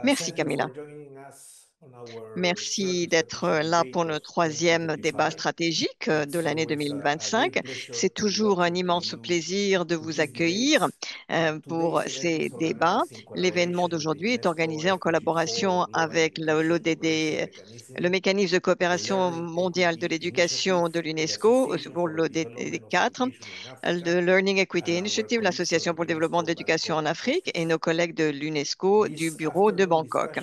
Merci Thank you for Camilla. joining us on our third Merci d'être strategic là debate pour le of troisième débat 2025. stratégique de It's l'année always a great 2025. pleasure C'est to toujours un welcome to immense you plaisir de to vous these accueillir debates. pour Today's event ces is débats. organized in L'événement collaboration with the d'aujourd'hui est UNESCO organisé en SDG 4 collaboration Global avec Education Cooperation l'ODD, le Mechanism, mécanisme de the coopération Learning mondiale de Equity l'éducation Initiative, de the l'UNESCO Association pour for the l'ODD Development of 4, Education in le Africa, Learning Equity and our Initiative, colleagues from l'Association the pour le développement de UNESCO l'éducation en Bangkok Afrique et office. nos collègues de l'UNESCO du These bureau de afternoon Bangkok.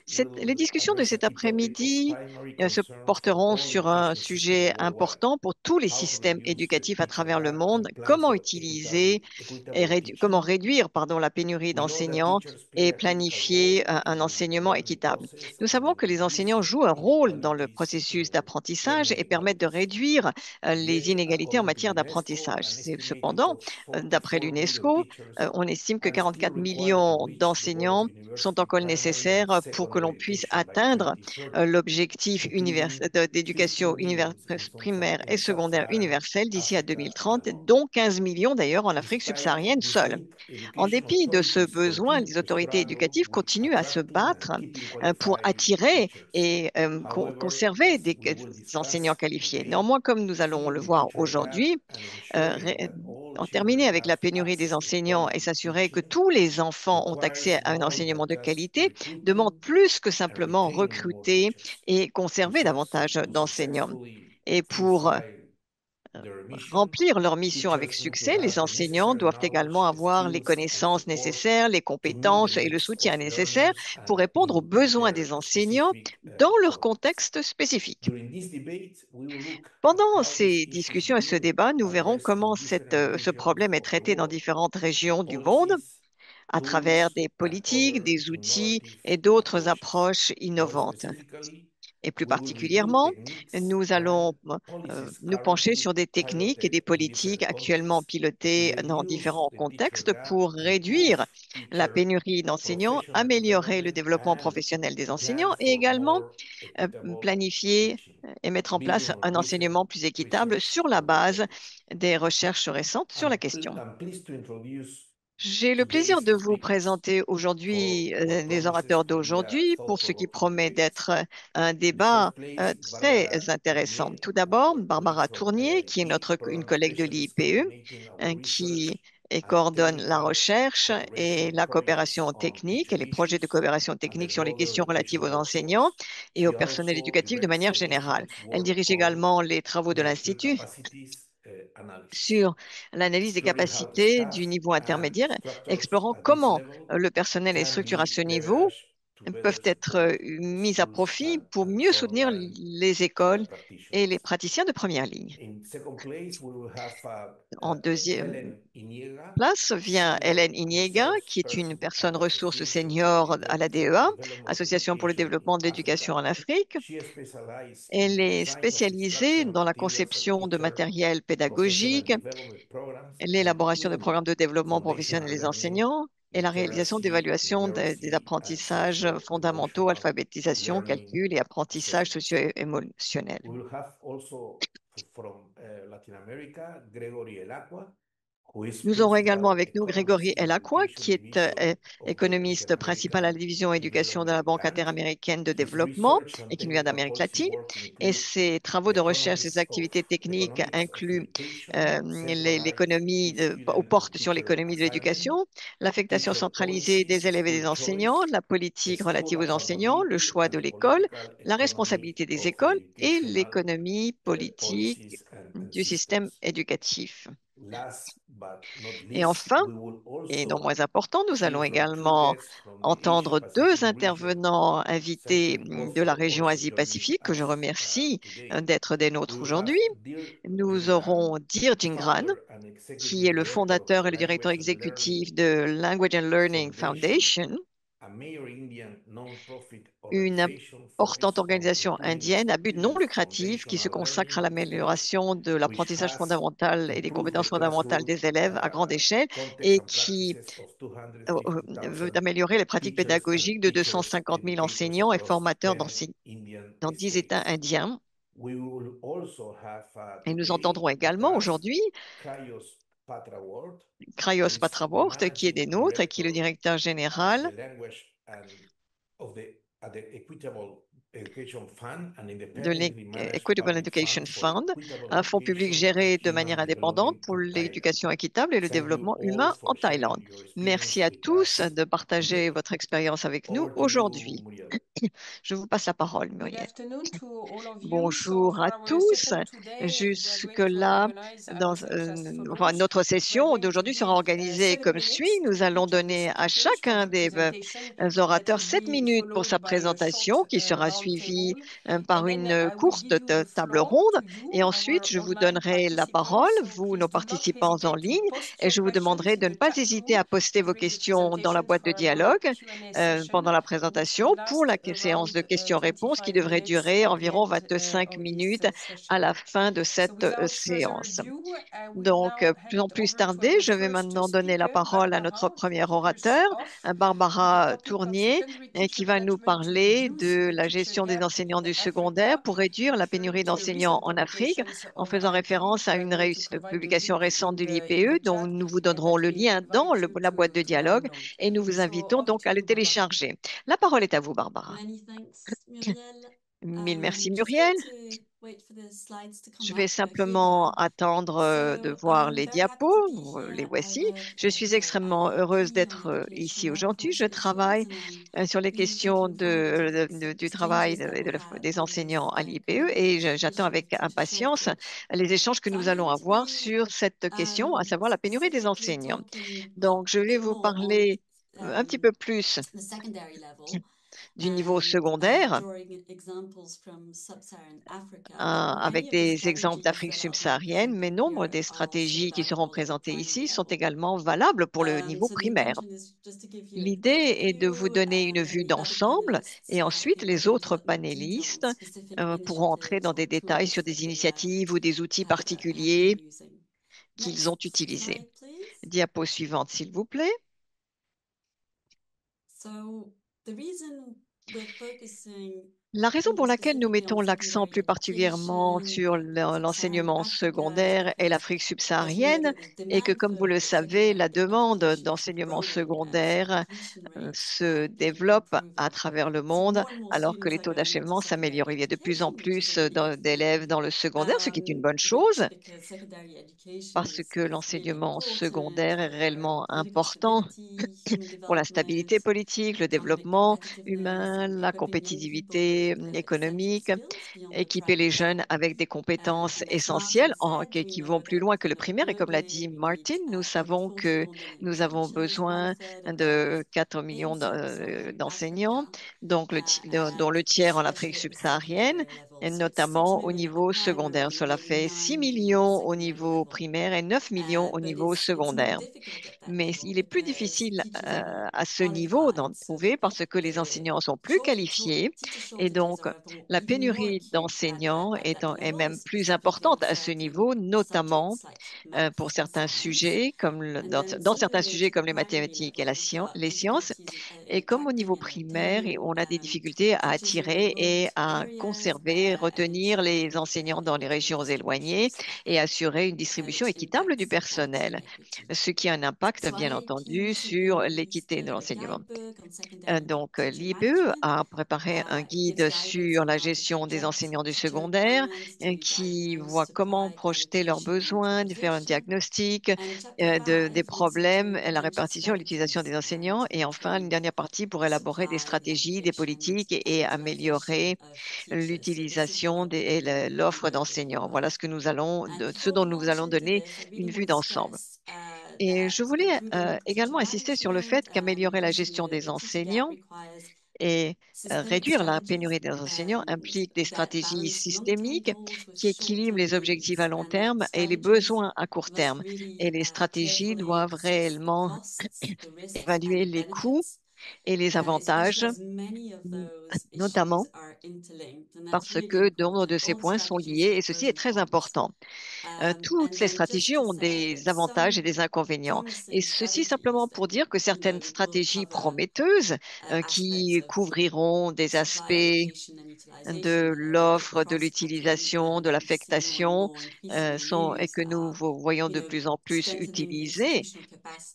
discussions Les will discussions de address a cet key topic of après-midi primary se concern for porteront all sur un education systems sujet worldwide: important pour tous les how to systèmes reduce the éducatifs à teacher travers le gap monde, and plan comment for utiliser equitable comment teaching. réduire, la pénurie We know that d'enseignants teachers play et a critical planifier role un in the enseignement learning équitable. process Nous savons and que les enseignants reduce jouent un rôle dans le inequalities processus in d'apprentissage learning et permettent de outcomes. réduire les Yet, inégalités en according to matière UNESCO, d'apprentissage. an estimated Cependant, of d'après 44 million l'UNESCO, teachers on estime que are still 44 required to millions reach the goal of d'enseignants sont university, encore primary, and nécessaires pour que secondary l'on puisse education by atteindre 2030, l'objectif including d'éducation 15 million primaire et in secondaire sub-Saharan universelle d'ici à Africa 2030, alone. dont 15 millions d'ailleurs en Afrique Despite subsaharienne this seule. need, En education dépit de ce authorities besoin, continue les to autorités struggle éducatives with continuent à se attracting and battre keeping pour qualified attirer teachers. et However, conserver as des we will enseignants discuss qualifiés. today, Néanmoins, comme nous allons le filling the voir teacher gap aujourd'hui, and euh, ensuring ré- that all en terminer children avec la have pénurie des access to enseignants et quality s'assurer que teaching tous les enfants ont accès requires à un more enseignement than de just qualité, demande recruiting plus que and simplement retaining more recruter teachers. et conserver davantage To d'enseignants. successfully Et pour fulfill their mission, remplir leur mission avec teachers need to succès, les have the enseignants necessary doivent également knowledge, avoir les skills, and connaissances support nécessaires, les to meet the compétences et le needs soutien of nécessaires learners pour and répondre aux in besoins their des enseignants specific dans leur context. contexte spécifique. During this debate, we will look at Pendant how this ces issue is discussions et ce being débat, nous verrons addressed in comment different ce regions problème est of the traité dans world différentes through régions du monde policies, à travers tools, des and politiques, other des outils innovative et d'autres approaches. approches More innovantes. specifically, Et plus we will review particulièrement, techniques nous and allons policies nous pencher currently sur des techniques et des piloted in politiques different actuellement contexts to pilotées dans reduce différents the teacher contextes gap, pour improve réduire la teacher pénurie d'enseignants, professional améliorer le development, développement and professionnel des plan enseignants et for également more equitable planifier teaching. et mettre en place Building on un recent enseignement plus équitable research sur la on the base topic. des recherches récentes sur la question. I'm pleased to introduce J'ai le plaisir today's de vous speakers présenter for aujourd'hui what les promises orateurs to be a d'aujourd'hui pour ce qui thought-provoking promet debate. d'être un In the débat first place, très Barbara intéressant. Tournier, Tout d'abord, our colleague Barbara from Tournier, qui est LNE, une program collègue de specialist l'IPE, coordinating our qui research and coordonne la technical recherche et cooperation la projects coopération on technique et teacher les projets de issues coopération and the technique sur les broader questions relatives education aux enseignants workforce. et au She personnel also éducatif de directs manière the générale. institute's Elle work dirige on également les travaux de master l'Institut capacities analysis, sur l'analyse des exploring how the capacités du staff niveau and intermédiaire, instructors explorant at this comment level le personnel et les can structures à be ce niveau leveraged to better peuvent être support mis à schools profit pour and mieux soutenir frontline les écoles et les practitioners. praticiens de première ligne. In second place, we will have En deuxième Helen Iniega, place vient Senior Hélène Iniega, Resource qui est une Person personne at the ressource Association for the senior à la DEA, Development of Association pour le Education in développement de l'éducation Africa. en Afrique. She specializes in Elle the est design of spécialisée instructional dans la materials and conception de teacher matériel professional pédagogique, development programs and l'élaboration de in programmes de développement professionnel foundational des learning, enseignants et la réalisation literacy, d'évaluations des numeracy, and apprentissages fondamentaux, socio-emotional alphabétisation, learning calcul et apprentissage assessments. socio-émotionnel. We will have also from Latin America, Gregory Elacqua, who is Nous aurons également principal avec nous economist Grégory in the Elacqua, education qui est division of the économiste principal à Interamerican la division éducation de la Development Banque Bank. interaméricaine de His développement research and et qui nous vient technical d'Amérique policy latine. work Et include ses travaux the de recherche, ses economics of activités techniques economics of incluent education, centralized l'économie, ou student and portent sur teacher l'économie de assignment, l'éducation, l'affectation teacher centralisée des policies, élèves et school des enseignants, choice, la politique school relative aux enseignants, le accountability, choix and de the l'école, political la economy responsabilité des of écoles et educational l'économie politique policies and du système systems. éducatif. Last but not Et least, enfin, we will et non also moins important, nous hear allons from two également guests from the Asia entendre deux Pacific region. intervenants Thank invités you both de la for région also joining Asie-Pacifique, que je us remercie today. d'être des We nôtres will have aujourd'hui. Dir Nous Jingran, aurons Dir Jingran, founder and qui executive est le director of the fondateur et le directeur Language and Learning exécutif de Language and Learning Foundation, Foundation, a major Indian non-profit une organization importante focused on organisation improving indienne à but non students' lucratif qui se foundational consacre à learning skills, l'amélioration de which l'apprentissage has fondamental et des improved the compétences fondamentales classroom des élèves à grande échelle context et and qui practices of veut 250,000 améliorer les pratiques teachers and pédagogiques de teachers 250 000 educators enseignants et across formateurs 10 Indian dans 10 États states. indiens. We will also have Et nous today entendrons with également us aujourd'hui Krayos Patraward, who Krayos is the Patrawort, qui est des managing nôtres et qui est le director directeur of général the Language and of the Equitable Education Fund, an de independently managed l'Equitable public Education fund for Fund, equitable un fonds public education and géré de manière human indépendante development pour in Thailand. l'éducation équitable et le Thank you développement all humain en for sharing Thaïlande. your Merci experience à with tous us de partager today. votre expérience avec nous Over to you, aujourd'hui. Muriel. Je vous passe la parole, Good Muriel. afternoon to all of you. So Bonjour for à our tous. session today, we are going to Jusque-là, organize our successful launch. notre We are session going to d'aujourd'hui sera give organisée 7 comme suit. minutes Nous to allons each of the donner à speakers for chacun their des presentation. That orateurs will 7 be minutes pour sa followed by a présentation short qui sera suivie roundtable. par And then une I will courte give you the table floor ronde. to Et you, ensuite, our je vous online donnerai la parole, participants. So vous, please nos do not participants en hesitate to ligne, post et your je vous questions demanderai in de ne the pas chat hésiter room à poster vos during the questions dans la presentation boîte de for our dialogue Q&A session, pendant la which will présentation pour last la séance de around questions-réponses qui 25 devrait minutes durer at the environ end 25 of this minutes à session. la fin de So cette without further séance. ado, I will Donc, now sans hand plus over to tarder, our je vais first maintenant donner la speaker, parole à notre Barbara, premier to kick us orateur, off with the Barbara topic of Tournier, secondary qui teacher va nous management to parler reduce de the la teacher gestion des gap enseignants in du secondaire Africa, pour réduire la pénurie referring to a d'enseignants recent en Afrique, publications en of faisant IPE. référence à We are une going to provide the publication link récente de in l'IPE the dont chat, nous vous donnerons but le we lien dans invite you la boîte de to dialogue download. et nous vous So invitons over donc to à le you, Barbara. télécharger. La parole est à vous, Barbara. Many thanks, Muriel. Mille merci, Just Muriel. going to wait for the slides to come Je vais up, but here they simplement are. attendre de So voir I'm les very happy to be diapos. Les here. I voici. work Je suis for extrêmement heureuse IPE. I'm d'être a population ici health aujourd'hui. Je qualifications, travaille and I'm sur les really questions looking forward to the du travail exchanges that we'll have des with enseignants this à l'IPE collaborative et j'attends issue avec of teacher impatience shortage. les échanges que So nous I'm allons going to avoir be sur cette question, à savoir la pénurie des specifically enseignants. talking, well, Donc, je a vais bit vous more on parler un petit peu plus the secondary level. du niveau And secondaire drawing examples from sub-Saharan Africa, but avec many of the des exemples strategies d'Afrique that I'll be subsaharienne, mais presenting nombre here des are also stratégies qui seront applicable at the présentées primary ici sont level. également valables pour le niveau So the primaire. intention is just to give you an L'idée est de vous overview, donner une and then vue the other d'ensemble panelists et ensuite will les go into a autres lot more detail on panélistes specific pourront entrer initiatives dans des or détails sur tools that des they initiatives ou des outils have been particuliers using. qu'ils ont Next utilisés. slide, please. Diapo suivante, s'il vous plaît. So the reason we're focusing La raison pour more laquelle nous specifically on mettons l'accent secondary plus particulièrement education sur in sub-Saharan l'enseignement Africa is secondaire et because, l'Afrique as you know, subsaharienne the est que, demand comme vous le for savez, la secondary demande education is d'enseignement growing as secondaire completion rates se keep développe à improving. travers le So monde more and more alors que students les are taux going into d'achèvement s'améliorent. secondary Il y a de plus en education, which is a plus really good thing. d'élèves dans le secondaire, ce qui est une bonne chose Which, because secondary education parce is que really l'enseignement important secondaire est for réellement political important stability, human pour la development, stabilité politique, le economic développement competitiveness, humain, and la equipping young people with compétitivité essential économique, skills beyond the équiper les primary jeunes level. avec des compétences And as essentielles Martin said, we qui know vont plus that loin que le primaire. Et comme l'a dit globally we need Martin, nous savons 84 que million nous avons teachers, one besoin third of de those 4 in millions sub-Saharan d'enseignants, Africa, donc dont le tiers en Afrique especially at the subsaharienne, secondary level. et So it's 6 notamment au million at the niveau secondaire. primary, Cela nearly fait 6 9 million at the millions au secondary niveau level. primaire et 9 millions au But niveau it's more secondaire. difficult at that Mais level il est plus because difficile teachers are more à ce niveau d'en qualified, so trouver parce que les enseignants sont plus qualifiés teacher et shortages donc are la even more pénurie acute d'enseignants at that est level, même plus specifically importante on à ce certain niveau, notamment subjects like pour maths and certains science. sujets, comme And then dans similarly certains sujets to the comme les primary mathématiques et level, there are les sciences, difficulties in et comme au niveau attracting and primaire, et retaining on a des difficultés à teachers in attirer remote et à areas conserver, and retenir les enseignants dans les régions distribution éloignées staff, et assurer une distribution which équitable du impacts on personnel, team equity. ce qui a un impact, So bien IAP entendu, recently sur released l'équité de a l'enseignement. guidebook on secondary teacher L'IPE management. a préparé un It gives guide guidance sur on la how to gestion des project enseignants du teacher secondaire requirements, to qui diagnose voit comment supply projeter leurs allocation besoins, de faire un composition. diagnostic And chapter des 5 looks problèmes, into et la potential répartition et l'utilisation strategies des enseignants. Et enfin, une dernière partie pour élaborer des supply stratégies, des allocation politiques et and allocation améliorer of teachers. So this is l'utilisation what et we l'offre will review d'enseignants. Voilà on. ce que nous allons, And ce before dont we nous launch allons into donner this, I une really vue want to d'ensemble. stress Et je that voulais improving teacher également insister sur le fait management qu'améliorer la closing gestion des the teacher gap enseignants requires et systemic réduire la strategies pénurie des enseignants implique des that stratégies balance long-term systémiques goals with qui équilibrent short-term les objectifs à needs, long and that terme et les strategies besoins à court must terme. Et really les stratégies carefully doivent assess the réellement costs, the risks, and évaluer the les coûts benefits, et les especially avantages, as many of those issues notamment are interlinked. And that's parce really que nombre de important. ces All the points sont strategies liés have et ceci pros est and très cons. important. Toutes And ces then just stratégies to ont say des that avantages et some des inconvénients. Et promising ceci strategies simplement that pour dire que certaines will stratégies cover prometteuses aspects qui of couvriront des supply aspects allocation and de l'offre, de l'utilisation, de l'affectation et que nous voyons de plus en plus utilisés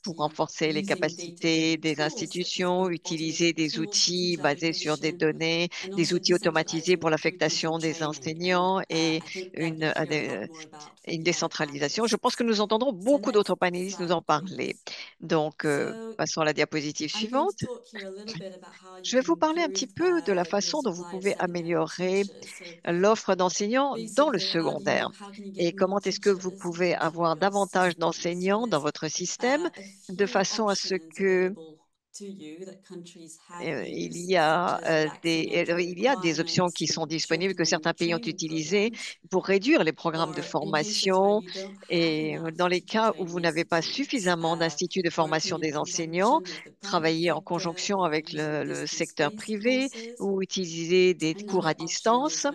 pour renforcer les capacités des institutions, utiliser des outils basés sur des données, des outils automatisés pour l'affectation des enseignants et une décentralisation. Je pense que nous entendrons beaucoup d'autres panélistes nous en parler. Donc, passons à la diapositive suivante. Je vais vous parler un petit peu de la façon dont vous pouvez améliorer l'offre d'enseignants dans le secondaire et comment est-ce que vous pouvez avoir davantage d'enseignants dans votre système de façon à ce que il y a des options qui sont disponibles que certains pays ont utilisées pour réduire les programmes de formation et dans les cas où vous n'avez pas suffisamment d'instituts de formation des enseignants, travailler en conjonction avec le secteur privé ou utiliser des cours à distance.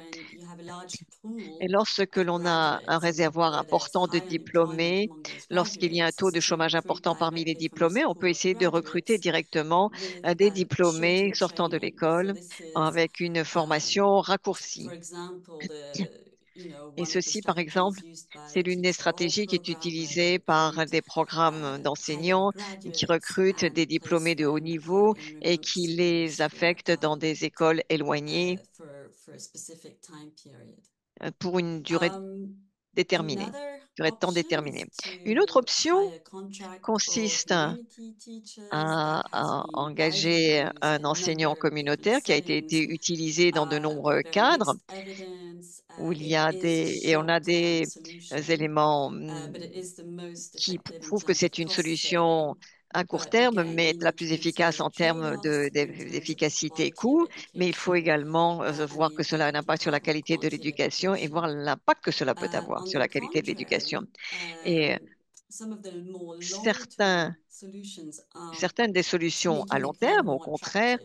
Et lorsque l'on a un réservoir important de diplômés, lorsqu'il y a un taux de chômage important parmi les diplômés, on peut essayer de recruter directement des diplômés sortant de l'école avec une formation raccourcie. Et ceci, par exemple, c'est l'une des stratégies qui est utilisée par des programmes d'enseignants qui recrutent des diplômés de haut niveau et qui les affectent dans des écoles éloignées pour une durée déterminée, durée de temps déterminée. Une autre option consiste à engager un enseignant communautaire qui a été utilisé dans de nombreux cadres où on a des éléments qui prouvent que c'est une solution à court terme, mais la plus efficace en termes d'efficacité et coût. Mais il faut également voir que cela a un impact sur la qualité de l'éducation et voir l'impact que cela peut avoir sur la qualité de l'éducation. Et certaines des solutions à long terme, au contraire,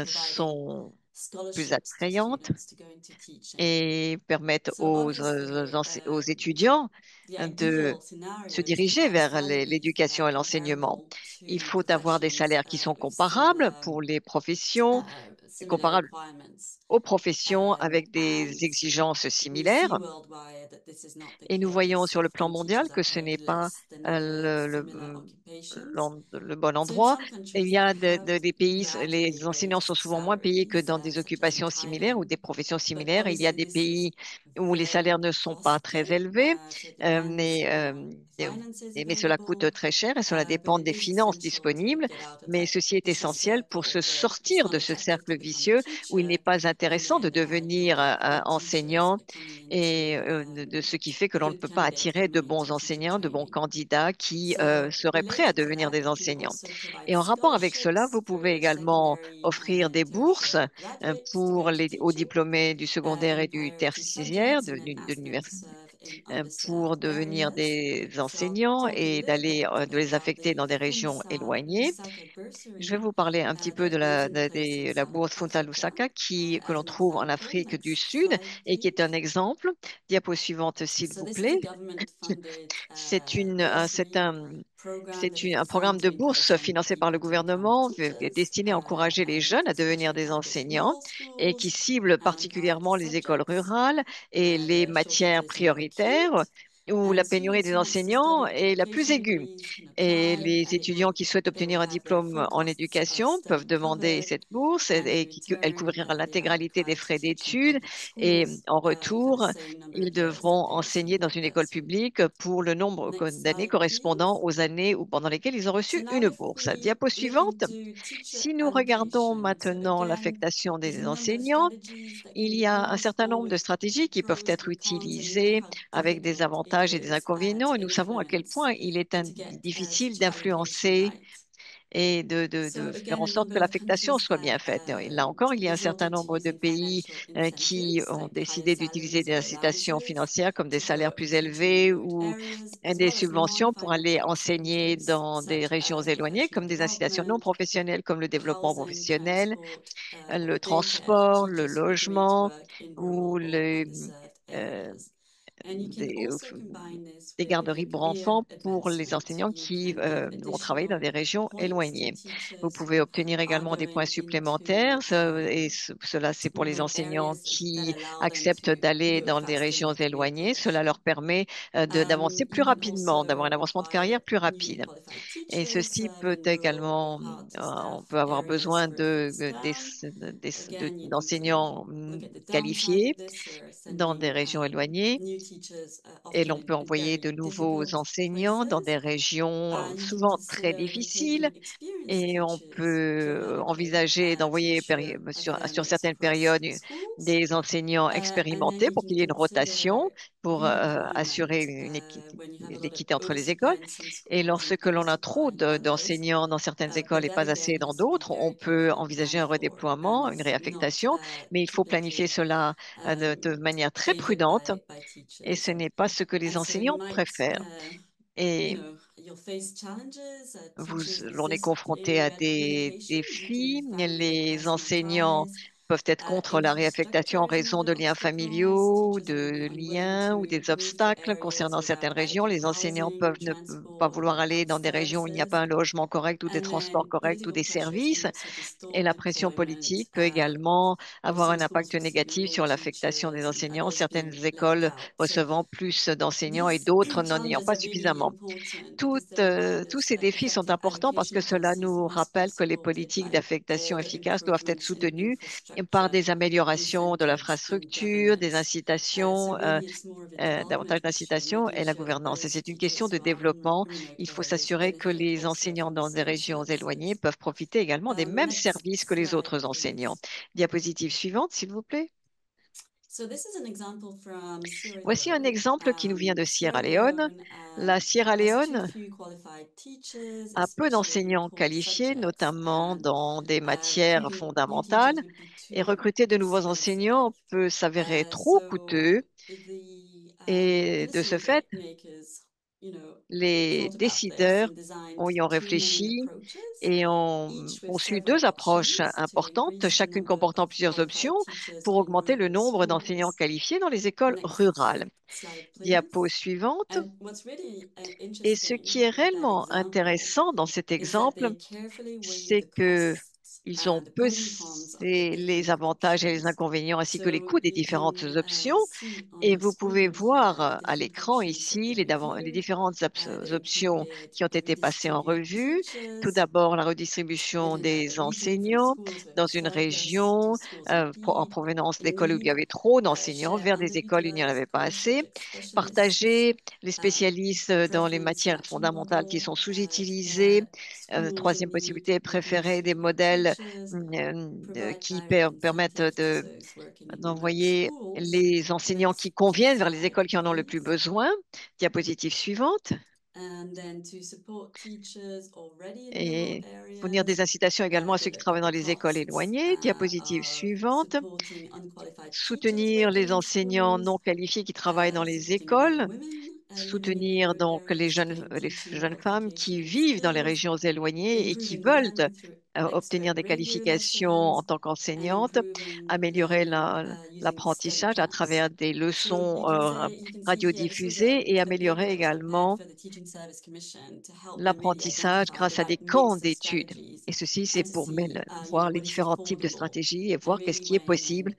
sont plus attrayantes et permettent aux étudiants de se diriger vers l'éducation et l'enseignement. Il faut avoir des salaires qui sont comparables pour les professions, comparables aux professions avec des exigences similaires. Et nous voyons sur le plan mondial que ce n'est pas le bon endroit. Il y a des pays, les enseignants sont souvent moins payés que dans des occupations similaires ou des professions similaires. Il y a des pays où les salaires ne sont pas très élevés, mais cela coûte très cher et cela dépend des finances disponibles. Mais ceci est essentiel pour se sortir de ce cercle vicieux où il n'est pas intéressant de devenir enseignant et de ce qui fait que l'on ne peut pas attirer de bons enseignants, de bons candidats qui seraient prêts à devenir des enseignants. Et en rapport avec cela, vous pouvez également offrir des bourses aux diplômés du secondaire et du tertiaire de l'université pour devenir des enseignants et de les affecter dans des régions éloignées. Je vais vous parler un petit peu de la bourse Funza Lusaka que l'on trouve en Afrique du Sud et qui est un exemple. Diapo suivante, s'il vous plaît. C'est un programme de bourse financé par le gouvernement destiné à encourager les jeunes à devenir des enseignants et qui cible particulièrement les écoles rurales et les matières prioritaires où la pénurie des enseignants est la plus aiguë. Et les étudiants qui souhaitent obtenir un diplôme en éducation peuvent demander cette bourse elle couvrira l'intégralité des frais d'études et en retour, ils devront enseigner dans une école publique pour le nombre d'années correspondant aux années pendant lesquelles ils ont reçu une bourse. Diapo suivante. Si nous regardons maintenant l'affectation des enseignants, il y a un certain nombre de stratégies qui peuvent être utilisées avec des avantages et des inconvénients et nous savons à quel point il est difficile d'influencer et de faire en sorte que l'affectation soit bien faite. Et là encore, il y a un certain nombre de pays qui ont décidé d'utiliser des incitations financières comme des salaires plus élevés ou des subventions pour aller enseigner dans des régions éloignées, comme des incitations non professionnelles comme le développement professionnel, le transport, le logement ou euh, des garderies pour enfants pour les enseignants qui vont travailler dans des régions éloignées. Vous pouvez obtenir également des points supplémentaires cela c'est pour les enseignants qui acceptent d'aller dans des régions éloignées. Cela leur permet d'avancer plus rapidement, d'avoir un avancement de carrière plus rapide. Et ceci peut également, on peut avoir besoin d'enseignants qualifiés dans des régions éloignées. Et l'on peut envoyer de nouveaux enseignants dans des régions souvent très difficiles. Et on peut envisager d'envoyer sur certaines périodes des enseignants expérimentés pour qu'il y ait une rotation pour assurer l'équité entre les écoles. Et lorsque l'on a trop d'enseignants dans certaines écoles et pas assez dans d'autres, on peut envisager un redéploiement, une réaffectation, mais il faut planifier cela de manière très prudente et ce n'est pas ce que les enseignants préfèrent. Et l'on est confronté à des défis. Les enseignants peuvent être contre la réaffectation en raison de liens familiaux, de liens ou des obstacles concernant certaines régions. Les enseignants peuvent ne pas vouloir aller dans des régions où il n'y a pas un logement correct ou des transports corrects ou des services. Et la pression politique peut également avoir un impact négatif sur l'affectation des enseignants, certaines écoles recevant plus d'enseignants et d'autres n'en ayant pas suffisamment. Tous ces défis sont importants parce que cela nous rappelle que les politiques d'affectation efficaces doivent être soutenues par des améliorations de l'infrastructure, des incitations, davantage d'incitations et la gouvernance. Et c'est une question de développement. Il faut s'assurer que les enseignants dans des régions éloignées peuvent profiter également des mêmes services que les autres enseignants. Diapositive suivante, s'il vous plaît. Voici un exemple qui nous vient de Sierra Leone. La Sierra Leone a peu d'enseignants qualifiés, notamment dans des matières fondamentales, et recruter de nouveaux enseignants peut s'avérer trop coûteux. Et de ce fait, les décideurs y ont réfléchi et ont conçu deux approches importantes, chacune comportant plusieurs options pour augmenter le nombre d'enseignants qualifiés dans les écoles rurales. Diapo suivante. Et ce qui est réellement intéressant dans cet exemple, c'est que ils ont pesé les avantages et les inconvénients ainsi que les coûts des différentes options. Et vous pouvez voir à l'écran ici les différentes options qui ont été passées en revue. Tout d'abord, la redistribution des enseignants dans une région en provenance d'écoles où il y avait trop d'enseignants vers des écoles où il n'y en avait pas assez. Partager les spécialistes dans les matières fondamentales qui sont sous-utilisées. Troisième possibilité, préférer des modèles qui permettent d'envoyer les enseignants qui conviennent vers les écoles qui en ont le plus besoin. Diapositive suivante. Et fournir des incitations également à ceux qui travaillent dans les écoles éloignées. Diapositive suivante. Soutenir les enseignants non qualifiés qui travaillent dans les écoles. Soutenir donc les jeunes femmes qui vivent dans les régions éloignées et qui veulent obtenir des qualifications en tant qu'enseignante, améliorer l'apprentissage à travers des leçons radiodiffusées et améliorer également l'apprentissage grâce à des camps d'études. Et ceci, c'est pour voir les différents types de stratégies et voir qu'est-ce qui est possible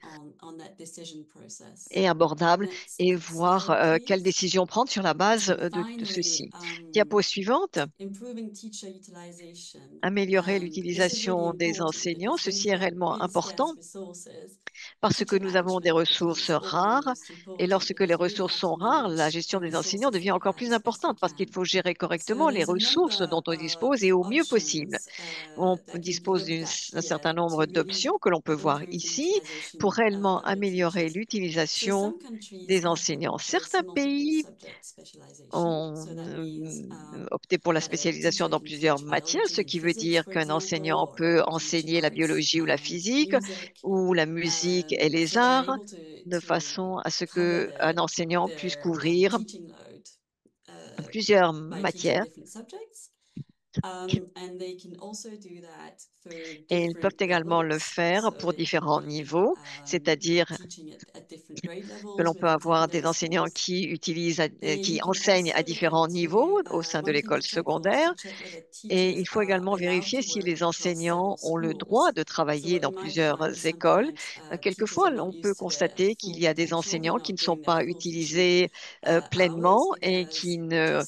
et abordable et voir quelles décisions prendre sur la base de ceci. Diapo suivante. Améliorer l'utilisation des enseignants. Ceci est réellement important parce que nous avons des ressources rares et lorsque les ressources sont rares, la gestion des enseignants devient encore plus importante parce qu'il faut gérer correctement les ressources dont on dispose et au mieux possible. On dispose d'un certain nombre d'options que l'on peut voir ici pour réellement améliorer l'utilisation des enseignants. Certains pays ont opté pour la spécialisation dans plusieurs matières, ce qui veut dire qu'un enseignant peut enseigner la biologie ou la physique ou la musique et les arts de façon à ce qu'un enseignant puisse couvrir plusieurs matières And they can also do that for Et ils peuvent different également le levels. faire So pour it could différents be niveaux, c'est-à-dire teaching at different grade que levels l'on peut within avoir des secondary enseignants schools. qui You qui can enseignent à also look différents niveaux into au sein de one thing l'école to check for is secondaire. to check whether Et teachers il faut are également allowed vérifier to si work les across several enseignants ont le droit schools. de So travailler dans in my academy, plusieurs écoles. sometimes teachers Quelquefois, are not on peut used to their constater qu'il full y a des potential. They're enseignants qui not ne sont doing their pas full teaching utilisés hours pleinement et qui because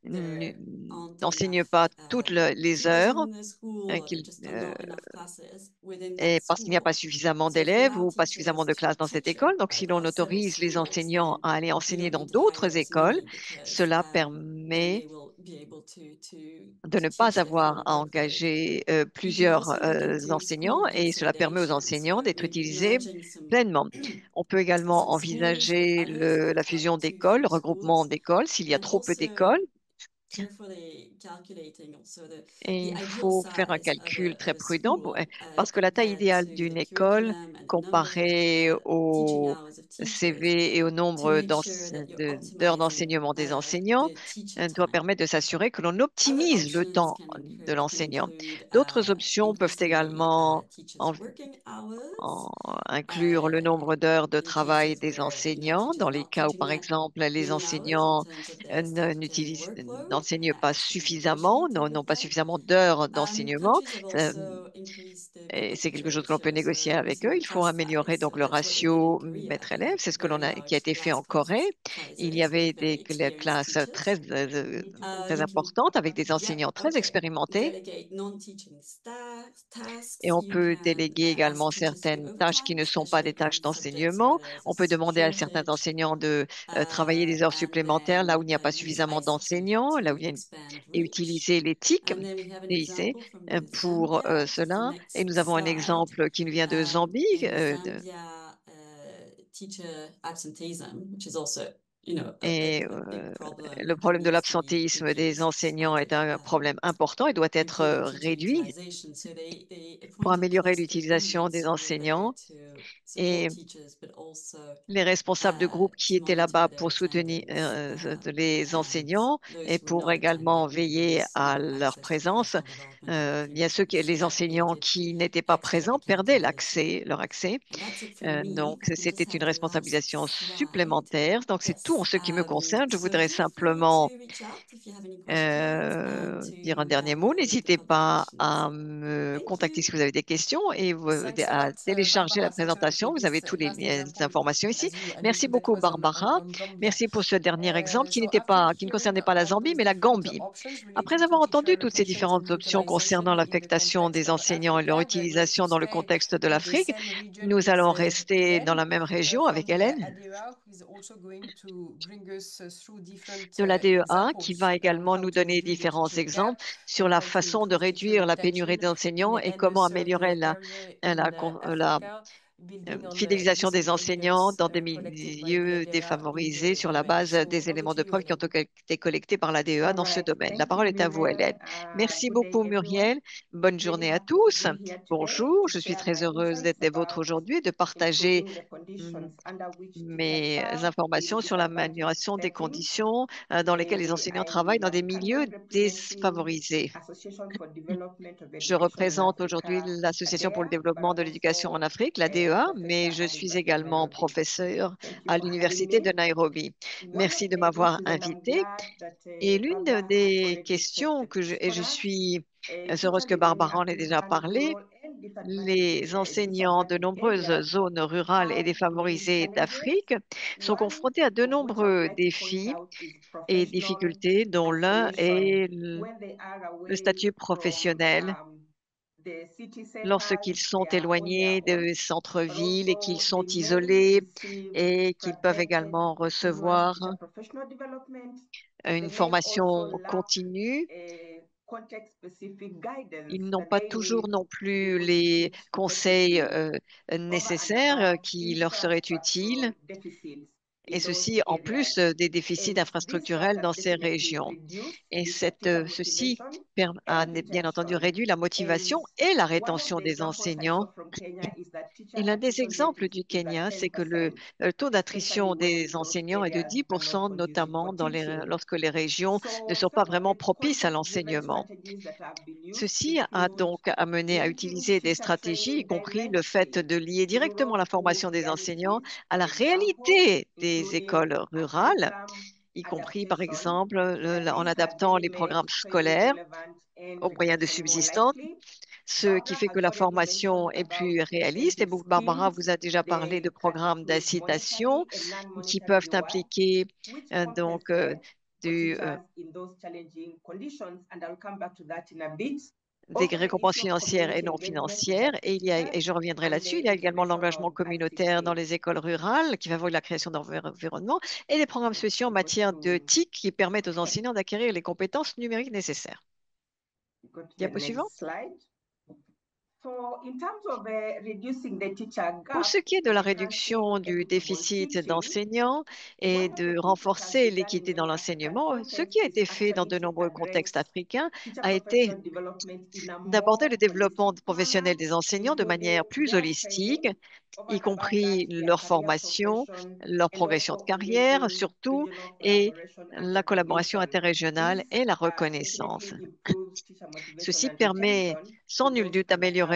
there aren't n'enseignent enough pas toutes les teachers heures within the school, or there qu'ils just are not enough classes within that et parce qu'il n'y a school. pas suffisamment So to d'élèves allow ou pas suffisamment teachers de to classes dans cette teach école. Donc, si l'on across several autorise les schools, enseignants then à aller you enseigner don't dans need to hire d'autres as écoles, many because cela then permet they will be able de to ne pas teach their avoir full à workload. engager You can plusieurs also look into enseignants school et cela permet aux consolidation, enseignants so d'être maybe utilisés merging some pleinement. On peut également some schools with envisager others, like la fusion two, d'écoles, le three regroupement schools, d'écoles s'il y a and trop peu also d'écoles. carefully calculating also Et the il ideal faut faire un size calcul of très a prudent school parce que la taille compared idéale to d'une the école curriculum and the number comparée of teaching au hours of teachers CV et au to nombre make sure that you're d'heures optimizing d'enseignement des enseignants the teaching doit time. permettre de s'assurer que l'on Other optimise le options temps de can l'enseignant. include D'autres options peuvent increasing the également teachers' en- working hours inclure le nombre d'heures de in travail cases des where enseignants, teachers dans are les not cas où, teaching par that exemple, les many hours in enseignants terms of their statutory workload, n'enseignent pas perhaps suffisamment, negotiating n'ont with pas them. suffisamment d'heures d'enseignement. Countries have Ça- also increased the Et pupil c'est quelque chose teacher que l'on peut ratio, so négocier avec increasing eux. the Il faut class améliorer size. donc So le that's what they did in ratio Korea. They maître-élève. have C'est ce que very qui a large été fait class en Corée. Il y sizes avait with very experienced classes teachers. très importantes avec des Yeah, enseignants très okay. expérimentés. Delegate non-teaching tasks. Et on You peut can déléguer ask également teachers to do certaines tâches qui overtime, ne sont pas des especially tâches in subject d'enseignement. areas On of peut demander à certains shortage, enseignants de travailler des heures and supplémentaires là où then il n'y a pas use suffisamment ICT d'enseignants, là où il y a expand et reach. utiliser les TIC, And then we have an TIC, example from the pour Zambia, which is the cela. Et nous next avons un slide. exemple qui nous vient de Zambie. In Zambia, teacher absenteeism, which is also, Et a big problem le that problème de needs to be l'absentéisme des reduced enseignants est by un problème important et doit être improving teacher réduit utilization. So they pour appointed améliorer cluster l'utilisation leads des who were there enseignants. to support Et teachers, but also les responsables de groupe qui to étaient monitor là-bas their pour soutenir attendance, les and enseignants those et who were pour not également attending would veiller lose, à leur access to présence. professional development Bien les opportunities. That enseignants needed qui n'étaient pas extra présents perdaient accountability. leur accès. And that's it from me. Donc, I think I c'était just une have the last responsabilisation slide. supplémentaire. Donc, c'est tout en Yes. ce qui me concerne. Je So voudrais feel free simplement to reach out if you have any questions and dire un to dernier mot. download the N'hésitez pas publications. à me Thank contacter you. si vous avez des questions et Thanks a à lot, télécharger la Barbara, especially présentation. for Vous avez this toutes last les example. informations ici. As you alluded Merci to, that beaucoup, was Barbara. on Gambia. Merci pour ce dernier exemple So after qui ne hearing concernait pas la about Zambie, those mais la different Gambie. options Après related to avoir teacher entendu toutes ces allocations and différentes options concernant utilization in the l'affectation context des of enseignants et leur Africa, we're going to utilisation dans le stay contexte de in the l'Afrique, same region nous with allons rester dans Hélène la même région from avec the Hélène ADEA, who is also going to bring us through different de la DEA qui examples va on également how nous to donner review the différents teacher gap exemples sur and la how to façon de improve teacher réduire la pénurie retention d'enseignants in et comment underserved améliorer area in la Africa, building on fidélisation des recent enseignants evidence dans des collected by the milieux ADEA in défavorisés the sur la domain. base So des over éléments to de you, preuve qui ont Hélène. été collectés par la DEA All dans ce right. domaine. La Thank you, parole est à vous, Hélène. Muriel. Merci Good day, beaucoup, everyone. Muriel. Bonne Really journée à happy to tous. be here today Bonjour, to je suis share très my heureuse insights d'être des vôtres about aujourd'hui et de partager improving the mm, conditions under which teachers mes serve in informations sur disadvantaged l'amélioration des settings. conditions dans lesquelles les enseignants travaillent I'm dans des milieux currently representing défavorisés. Association for Development of Je Education in représente aujourd'hui Africa, l'Association pour le ADEA, but développement I'm de l'éducation en also Afrique, la a DEA, mais professor je at the suis University of également Nairobi. professeur Thank you à for having l'Université me. de Nairobi. One Merci of de the m'avoir issues, and I'm invité. glad that Et l'une Barbara has des already set questions et for je us, suis heureuse teachers que in many Barbara en ait déjà African parlé, rural and les enseignants de disadvantaged nombreuses areas zones rurales et have main défavorisées challenges. d'Afrique sont One confrontés à de of which I would nombreux like to point défis out is et professional difficultés, dont l'un isolation. est When they are le away statut from professionnel the city lorsqu'ils centers, sont they are on their éloignés own, des but centres-villes et qu'ils also sont they may isolés receive et qu'ils peuvent fragmented également continuous recevoir teacher professional development. They une may also formation lack continue. context-specific guidance Ils n'ont that pas they toujours need non to be plus able to les teach conseils effectively. Over and nécessaires above qui leur seraient utiles. infrastructural deficits, et ceci en plus des déficits infrastructurels dans ces régions. Et ceci a bien entendu réduit la motivation et la rétention des enseignants. Et l'un des exemples du Kenya, c'est que le taux d'attrition des enseignants est de 10%, notamment lorsque les régions ne sont pas vraiment propices à l'enseignement. Ceci a donc amené à utiliser des stratégies, y compris le fait de lier directement la formation des enseignants à la réalité des écoles rurales, y compris par exemple en adaptant les programmes scolaires aux moyens de subsistance, ce qui fait que la formation est plus réaliste. Et Barbara vous a déjà parlé de programmes d'incitation qui peuvent impliquer donc du, des récompenses financières et non financières. Et je reviendrai là-dessus, il y a également l'engagement communautaire dans les écoles rurales qui favorise la création d'environnements et des programmes spéciaux en matière de TIC qui permettent aux enseignants d'acquérir les compétences numériques nécessaires. Diapo suivant. Pour ce qui est de la réduction du déficit d'enseignants et de renforcer l'équité dans l'enseignement, ce qui a été fait dans de nombreux contextes africains a été d'aborder le développement professionnel des enseignants de manière plus holistique, y compris leur formation, leur progression de carrière surtout, et la collaboration interrégionale et la reconnaissance. Ceci permet sans nul doute d'améliorer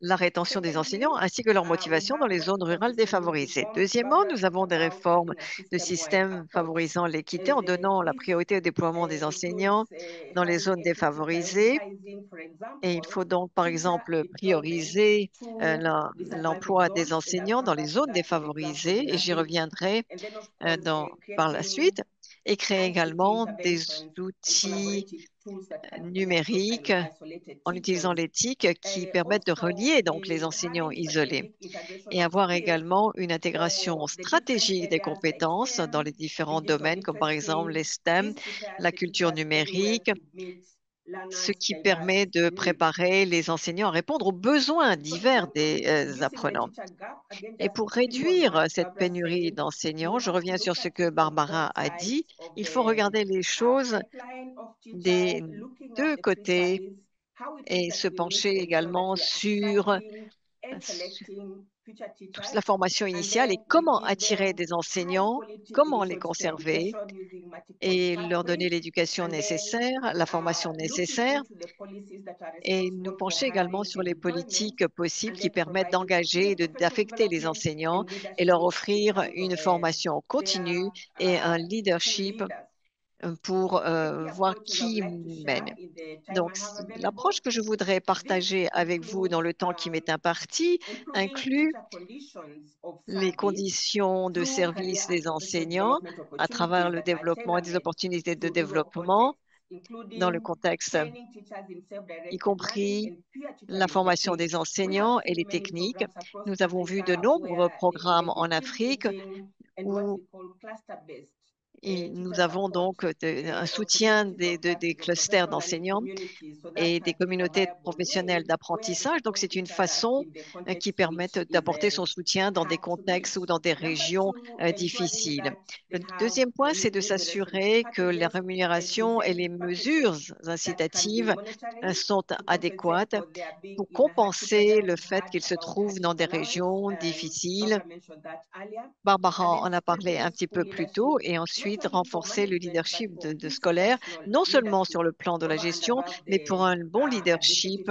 la rétention des enseignants ainsi que leur motivation dans les zones rurales défavorisées. Deuxièmement, nous avons des réformes de systèmes favorisant l'équité en donnant la priorité au déploiement des enseignants dans les zones défavorisées. Et il faut donc, par exemple, prioriser l'emploi des enseignants dans les zones défavorisées, et j'y reviendrai par la suite, et créer également des outils numériques en utilisant l'éthique qui permettent de relier donc les enseignants isolés et avoir également une intégration stratégique des compétences dans les différents domaines comme par exemple les STEM, la culture numérique, ce qui permet de préparer les enseignants à répondre aux besoins divers des apprenants. Et pour réduire cette pénurie d'enseignants, je reviens sur ce que Barbara a dit, il faut regarder les choses des deux côtés et se pencher également sur toute la formation initiale et comment attirer des enseignants, comment les conserver et leur donner l'éducation nécessaire, la formation nécessaire, et nous pencher également sur les politiques possibles qui permettent d'engager et d'affecter les enseignants et leur offrir une formation continue et un leadership pour voir qui mène. Donc, l'approche que je voudrais partager avec vous dans le temps qui m'est imparti inclut les conditions de service des enseignants à travers le développement et des opportunités de développement dans le contexte, y compris la formation des enseignants et les techniques. Nous avons vu de nombreux programmes en Afrique où nous avons donc un soutien des clusters d'enseignants et des communautés professionnelles d'apprentissage. Donc, c'est une façon qui permet d'apporter son soutien dans des contextes ou dans des régions difficiles. Le deuxième point, c'est de s'assurer que la rémunération et les mesures incitatives sont adéquates pour compenser le fait qu'ils se trouvent dans des régions difficiles. Barbara en a parlé un petit peu plus tôt, et ensuite renforcer le leadership de scolaire, non seulement sur le plan de la gestion, mais pour un bon leadership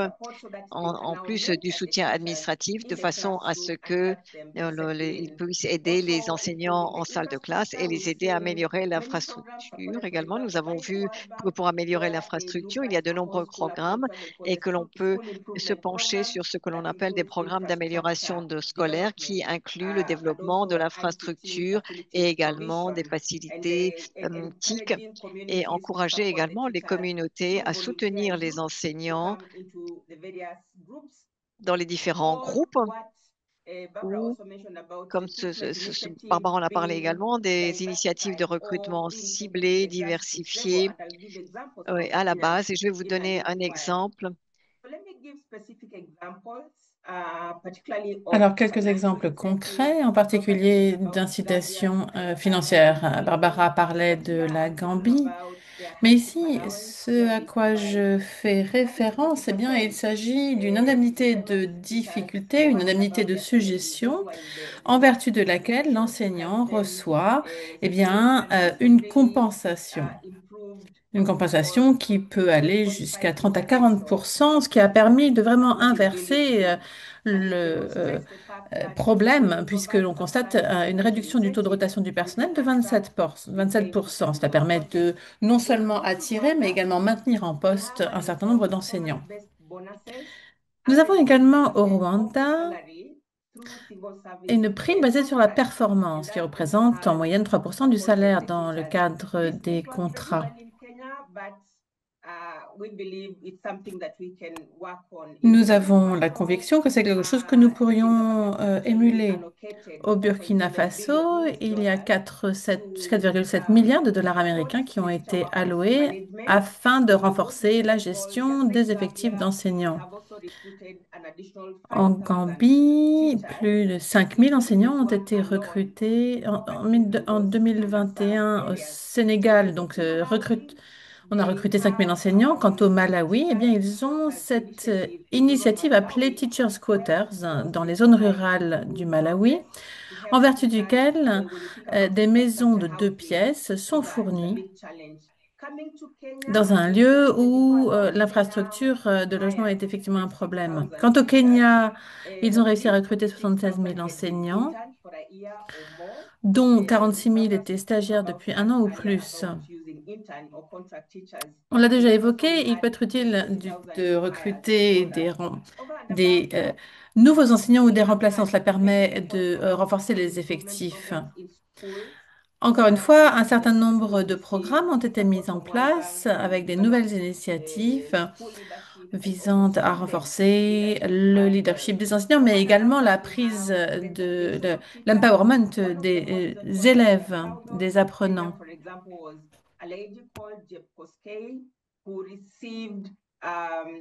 en plus du soutien administratif, de façon à ce que ils puissent aider les enseignants en salle de classe et les aider à améliorer l'infrastructure. Également, nous avons vu que pour améliorer l'infrastructure, il y a de nombreux programmes et que l'on peut se pencher sur ce que l'on appelle des programmes d'amélioration scolaire qui incluent le développement de l'infrastructure et également des facilités TIC, et encourager également les communautés à soutenir les enseignants dans les différents groupes ou, comme Barbara en a parlé également, des initiatives de recrutement ciblées, diversifiées à la base. Et je vais vous donner un exemple Alors, quelques exemples concrets, en particulier d'incitation financière. Barbara parlait de la Gambie, mais ici, ce à quoi je fais référence, eh bien, il s'agit d'une indemnité de difficulté, une indemnité de suggestion, en vertu de laquelle l'enseignant reçoit, eh bien, une compensation qui peut aller jusqu'à 30 à 40%, ce qui a permis de vraiment inverser le problème, puisque l'on constate une réduction du taux de rotation du personnel de 27%. 27%. Cela permet de non seulement attirer, mais également maintenir en poste un certain nombre d'enseignants. Nous avons également au Rwanda une prime basée sur la performance, qui représente en moyenne 3% du salaire dans le cadre des contrats. Nous avons la conviction que c'est quelque chose que nous pourrions émuler. Au Burkina Faso, il y a 4,7 milliards de dollars américains qui ont été alloués afin de renforcer la gestion des effectifs d'enseignants. En Gambie, plus de 5000 enseignants ont été recrutés en 2021 au Sénégal. Donc, on a recruté 5000 enseignants. Quant au Malawi, eh bien, ils ont cette initiative appelée Teachers Quotas dans les zones rurales du Malawi, en vertu duquel des maisons de 2 pièces sont fournies dans un lieu où l'infrastructure de logement est effectivement un problème. Quant au Kenya, ils ont réussi à recruter 76 000 enseignants, dont 46 000 étaient stagiaires depuis 1 an ou plus. On l'a déjà évoqué, il peut être utile de recruter des nouveaux enseignants ou des remplaçants. Cela permet de renforcer les effectifs. Encore une fois, un certain nombre de programmes ont été mis en place avec des nouvelles initiatives visant à renforcer le leadership des enseignants, mais également la prise l'empowerment des élèves, des apprenants.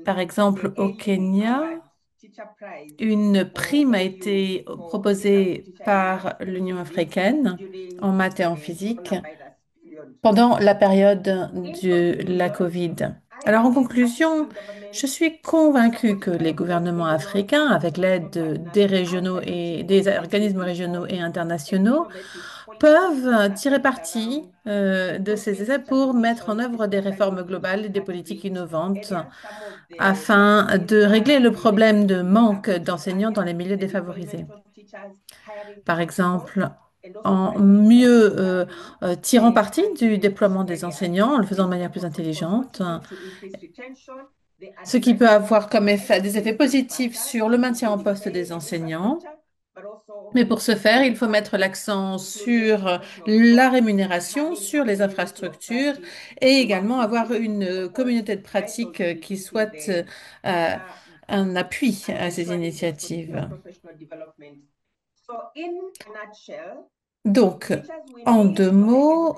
Par exemple, au Kenya, une prime a été proposée par l'Union africaine en maths et en physique pendant la période de la Covid. Alors, en conclusion, je suis convaincue que les gouvernements africains, avec l'aide des régionaux et des organismes régionaux et internationaux, peuvent tirer parti de ces essais pour mettre en œuvre des réformes globales et des politiques innovantes afin de régler le problème de manque d'enseignants dans les milieux défavorisés. Par exemple, en mieux tirant parti du déploiement des enseignants, en le faisant de manière plus intelligente, ce qui peut avoir comme effet des effets positifs sur le maintien en poste des enseignants. Mais pour ce faire, il faut mettre l'accent sur la rémunération, sur les infrastructures et également avoir une communauté de pratique qui soit un appui à ces initiatives. Donc, en 2 mots,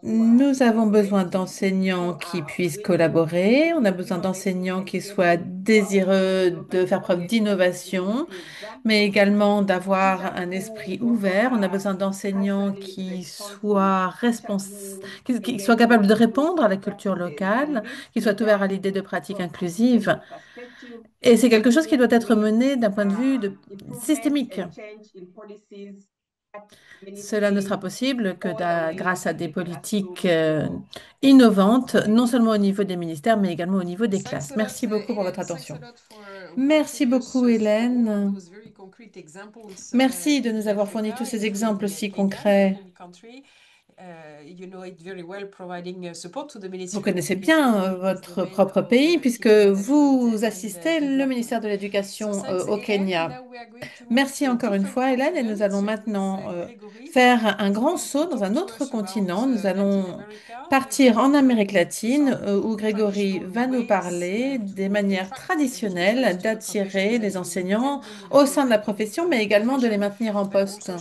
nous avons besoin d'enseignants qui puissent collaborer, on a besoin d'enseignants qui soient désireux de faire preuve d'innovation, mais également d'avoir un esprit ouvert. On a besoin d'enseignants qui soient qui soient capables de répondre à la culture locale, qui soient ouverts à l'idée de pratiques inclusives. Et c'est quelque chose qui doit être mené d'un point de vue systémique. Cela ne sera possible que grâce à des politiques innovantes, non seulement au niveau des ministères, mais également au niveau des classes. Merci beaucoup pour votre attention. Merci beaucoup, Hélène. Merci de nous avoir fourni tous ces exemples si concrets. Vous connaissez bien votre propre pays puisque vous assistez le ministère de l'Éducation au Kenya. Merci encore une fois, Hélène, et nous allons maintenant faire un grand saut dans un autre continent. Nous allons partir en Amérique latine où Grégory va nous parler des manières traditionnelles d'attirer les enseignants au sein de la profession, mais également de les maintenir en poste.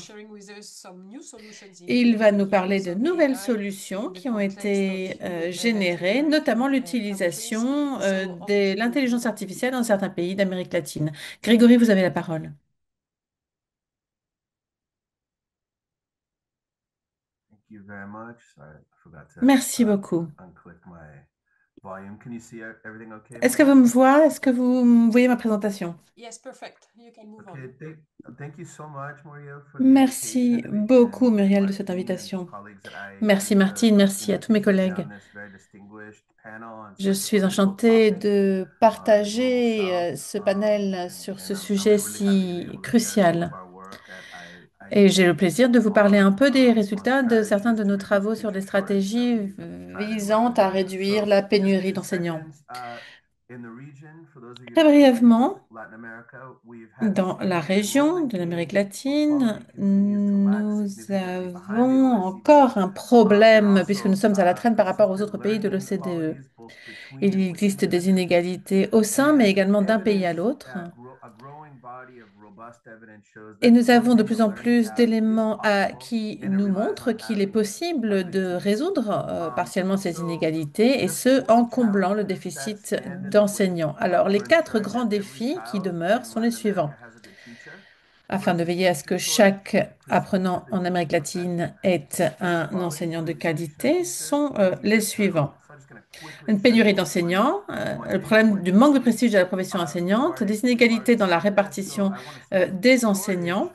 Il va nous parler de nouvelles solutions qui ont été générées, notamment l'utilisation de l'intelligence artificielle dans certains pays d'Amérique latine. Grégory, vous avez la parole. Merci beaucoup. Est-ce que vous me voyez? Est-ce que vous voyez ma présentation? Yes, perfect. You can move on. Merci beaucoup, Muriel, de cette invitation. Merci, Martine. Merci à tous mes collègues. Je suis enchantée de partager ce panel sur ce sujet si crucial. Et j'ai le plaisir de vous parler un peu des résultats de certains de nos travaux sur les stratégies visant à réduire la pénurie d'enseignants. Très brièvement, dans la région de l'Amérique latine, nous avons encore un problème puisque nous sommes à la traîne par rapport aux autres pays de l'OCDE. Il existe des inégalités au sein, mais également d'un pays à l'autre. Et nous avons de plus en plus d'éléments qui nous montrent qu'il est possible de résoudre partiellement ces inégalités, et ce, en comblant le déficit d'enseignants. Alors, les 4 grands défis qui demeurent sont les suivants. Afin de veiller à ce que chaque apprenant en Amérique latine ait un enseignant de qualité, sont les suivants. Une pénurie d'enseignants, le problème du manque de prestige de la profession enseignante, des inégalités dans la répartition des enseignants,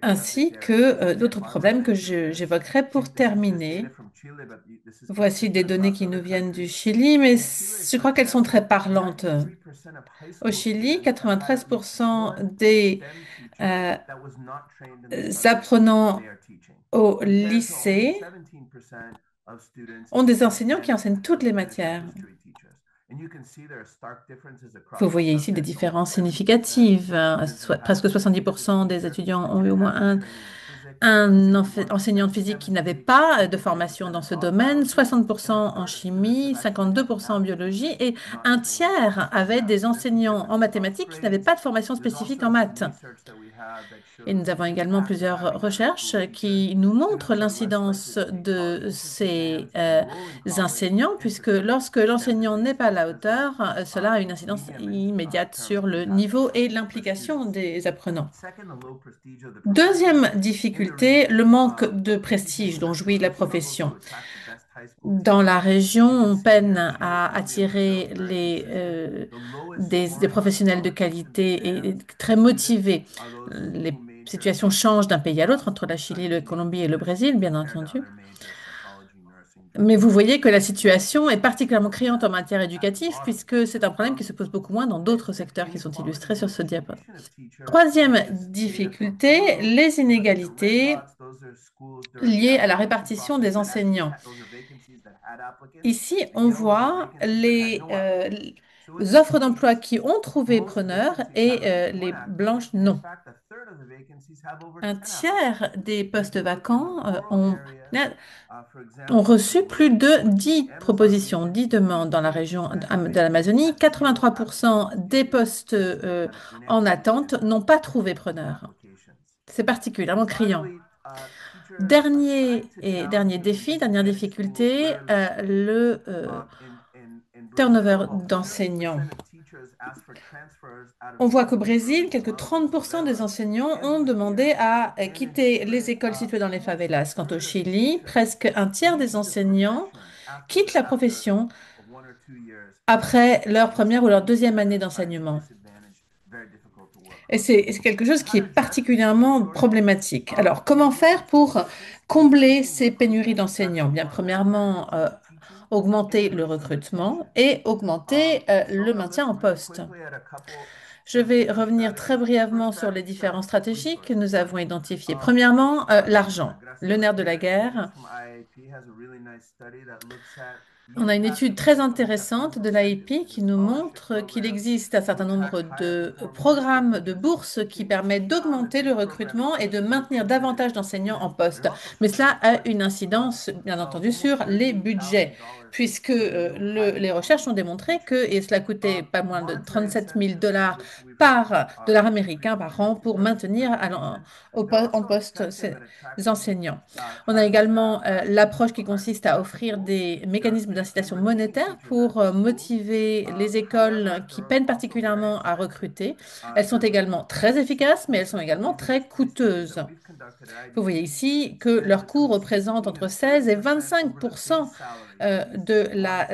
ainsi que d'autres problèmes que j'évoquerai pour terminer. Voici des données qui nous viennent du Chili, mais je crois qu'elles sont très parlantes. Au Chili, 93% des apprenants au lycée ont des enseignants qui enseignent toutes les matières. Vous voyez ici des différences significatives. Presque 70% des étudiants ont eu au moins un enseignant de physique qui n'avait pas de formation dans ce domaine, 60% en chimie, 52% en biologie, et un tiers avaient des enseignants en mathématiques qui n'avaient pas de formation spécifique en maths. Et nous avons également plusieurs recherches qui nous montrent l'incidence de ces enseignants, puisque lorsque l'enseignant n'est pas à la hauteur, cela a une incidence immédiate sur le niveau et l'implication des apprenants. Deuxième difficulté, le manque de prestige dont jouit la profession. Dans la région, on peine à attirer des professionnels de qualité et très motivés. Les situations changent d'un pays à l'autre, entre la Chili, la Colombie et le Brésil, bien entendu. Mais vous voyez que la situation est particulièrement criante en matière éducative, puisque c'est un problème qui se pose beaucoup moins dans d'autres secteurs qui sont illustrés sur ce diapo. Troisième difficulté, les inégalités liées à la répartition des enseignants. Ici, on voit les offres d'emploi qui ont trouvé preneur et les blanches non. Un tiers des postes vacants ont reçu plus de 10 propositions, 10 demandes dans la région de l'Amazonie. 83% des postes en attente n'ont pas trouvé preneur. C'est particulièrement criant. Dernier défi, dernière difficulté, le turnover d'enseignants. On voit qu'au Brésil, quelques 30% des enseignants ont demandé à quitter les écoles situées dans les favelas. Quant au Chili, presque un tiers des enseignants quittent la profession après leur première ou leur deuxième année d'enseignement. Et c'est quelque chose qui est particulièrement problématique. Alors, comment faire pour combler ces pénuries d'enseignants? Bien, premièrement, augmenter le recrutement et augmenter le maintien en poste. Je vais revenir très brièvement sur les différentes stratégies que nous avons identifiées. Premièrement, l'argent, le nerf de la guerre. On a une étude très intéressante de l'AIP qui nous montre qu'il existe un certain nombre de programmes de bourses qui permettent d'augmenter le recrutement et de maintenir davantage d'enseignants en poste. Mais cela a une incidence, bien entendu, sur les budgets, puisque les recherches ont démontré que, et cela coûtait pas moins de 37 000 $ par dollar américain par an pour maintenir en poste ces enseignants. On a également l'approche qui consiste à offrir des mécanismes d'incitation monétaire pour motiver les écoles qui peinent particulièrement à recruter. Elles sont également très efficaces, mais elles sont également très coûteuses. Vous voyez ici que leur coût représente entre 16 et 25% de la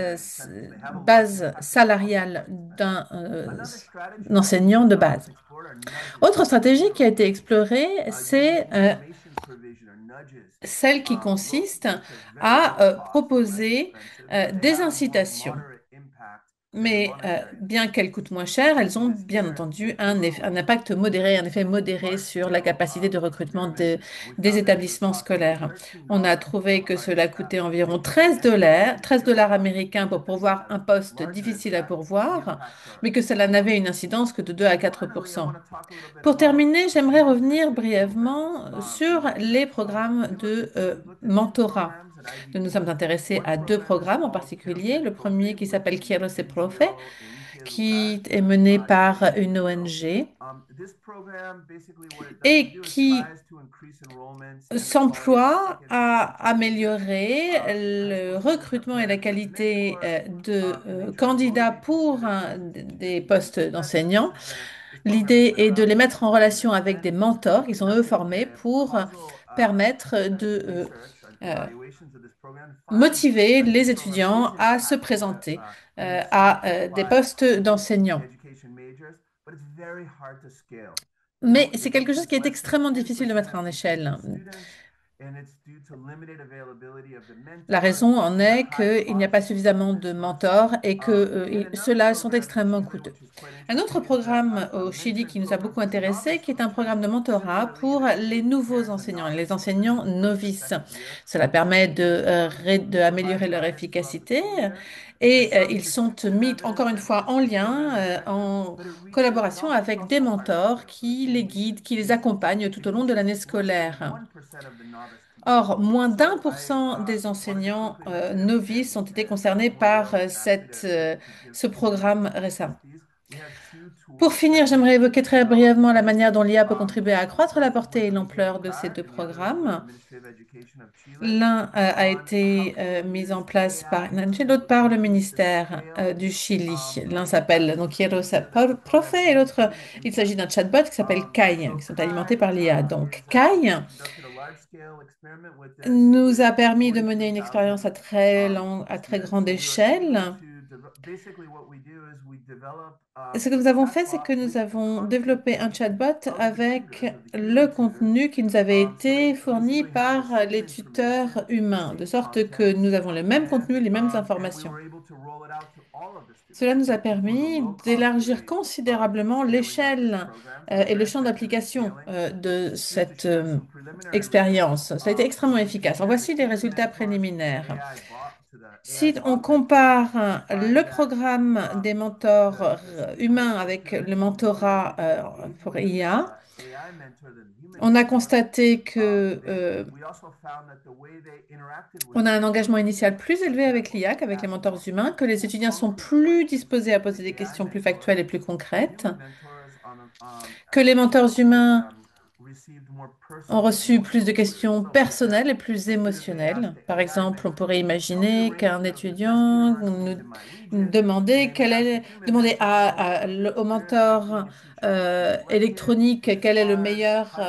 base salariale d'un enseignant de base. Autre stratégie qui a été explorée, c'est celle qui consiste à proposer des incitations. Mais bien qu'elles coûtent moins cher, elles ont bien entendu un impact modéré, un effet modéré sur la capacité de recrutement des établissements scolaires. On a trouvé que cela coûtait environ 13 dollars américains pour pourvoir un poste difficile à pourvoir, mais que cela n'avait une incidence que de 2 à 4%. Pour terminer, j'aimerais revenir brièvement sur les programmes de mentorat. Nous nous sommes intéressés à deux programmes en particulier. Le premier qui s'appelle Quiero ser profe, qui est mené par une ONG et qui s'emploie à améliorer le recrutement et la qualité de candidats pour des postes d'enseignants. L'idée est de les mettre en relation avec des mentors qui sont eux formés pour permettre de motiver les étudiants à se présenter à des postes d'enseignants. Mais c'est quelque chose qui est extrêmement difficile de mettre en échelle. La raison en est qu'il n'y a pas suffisamment de mentors et que ceux-là sont extrêmement coûteux. Un autre programme au Chili qui nous a beaucoup intéressés, qui est un programme de mentorat pour les nouveaux enseignants, les enseignants novices. Cela permet d'améliorer leur efficacité et ils sont mis encore une fois en lien, en collaboration avec des mentors qui les guident, qui les accompagnent tout au long de l'année scolaire. Or, moins d'1% des enseignants novices ont été concernés par ce programme récemment. Pour finir, j'aimerais évoquer très brièvement la manière dont l'IA peut contribuer à accroître la portée et l'ampleur de ces deux programmes. L'un a été mis en place par l'INALCHE, l'autre par le ministère du Chili. L'un s'appelle donc Quiero ser profe et l'autre, il s'agit d'un chatbot qui s'appelle Kai, qui sont alimentés par l'IA. Donc Kai nous a permis de mener une expérience à très grande échelle. Ce que nous avons fait, c'est que nous avons développé un chatbot avec le contenu qui nous avait été fourni par les tuteurs humains, de sorte que nous avons le même contenu, les mêmes informations. Cela nous a permis d'élargir considérablement l'échelle et le champ d'application de cette expérience. Ça a été extrêmement efficace. Alors, voici les résultats préliminaires. Si on compare le programme des mentors humains avec le mentorat pour IA, on a constaté que on a un engagement initial plus élevé avec l'IA qu'avec les mentors humains, que les étudiants sont plus disposés à poser des questions plus factuelles et plus concrètes, que les mentors humains ont reçu plus de questions personnelles et plus émotionnelles. Par exemple, on pourrait imaginer qu'un étudiant nous demandait au mentor électronique quel est le meilleur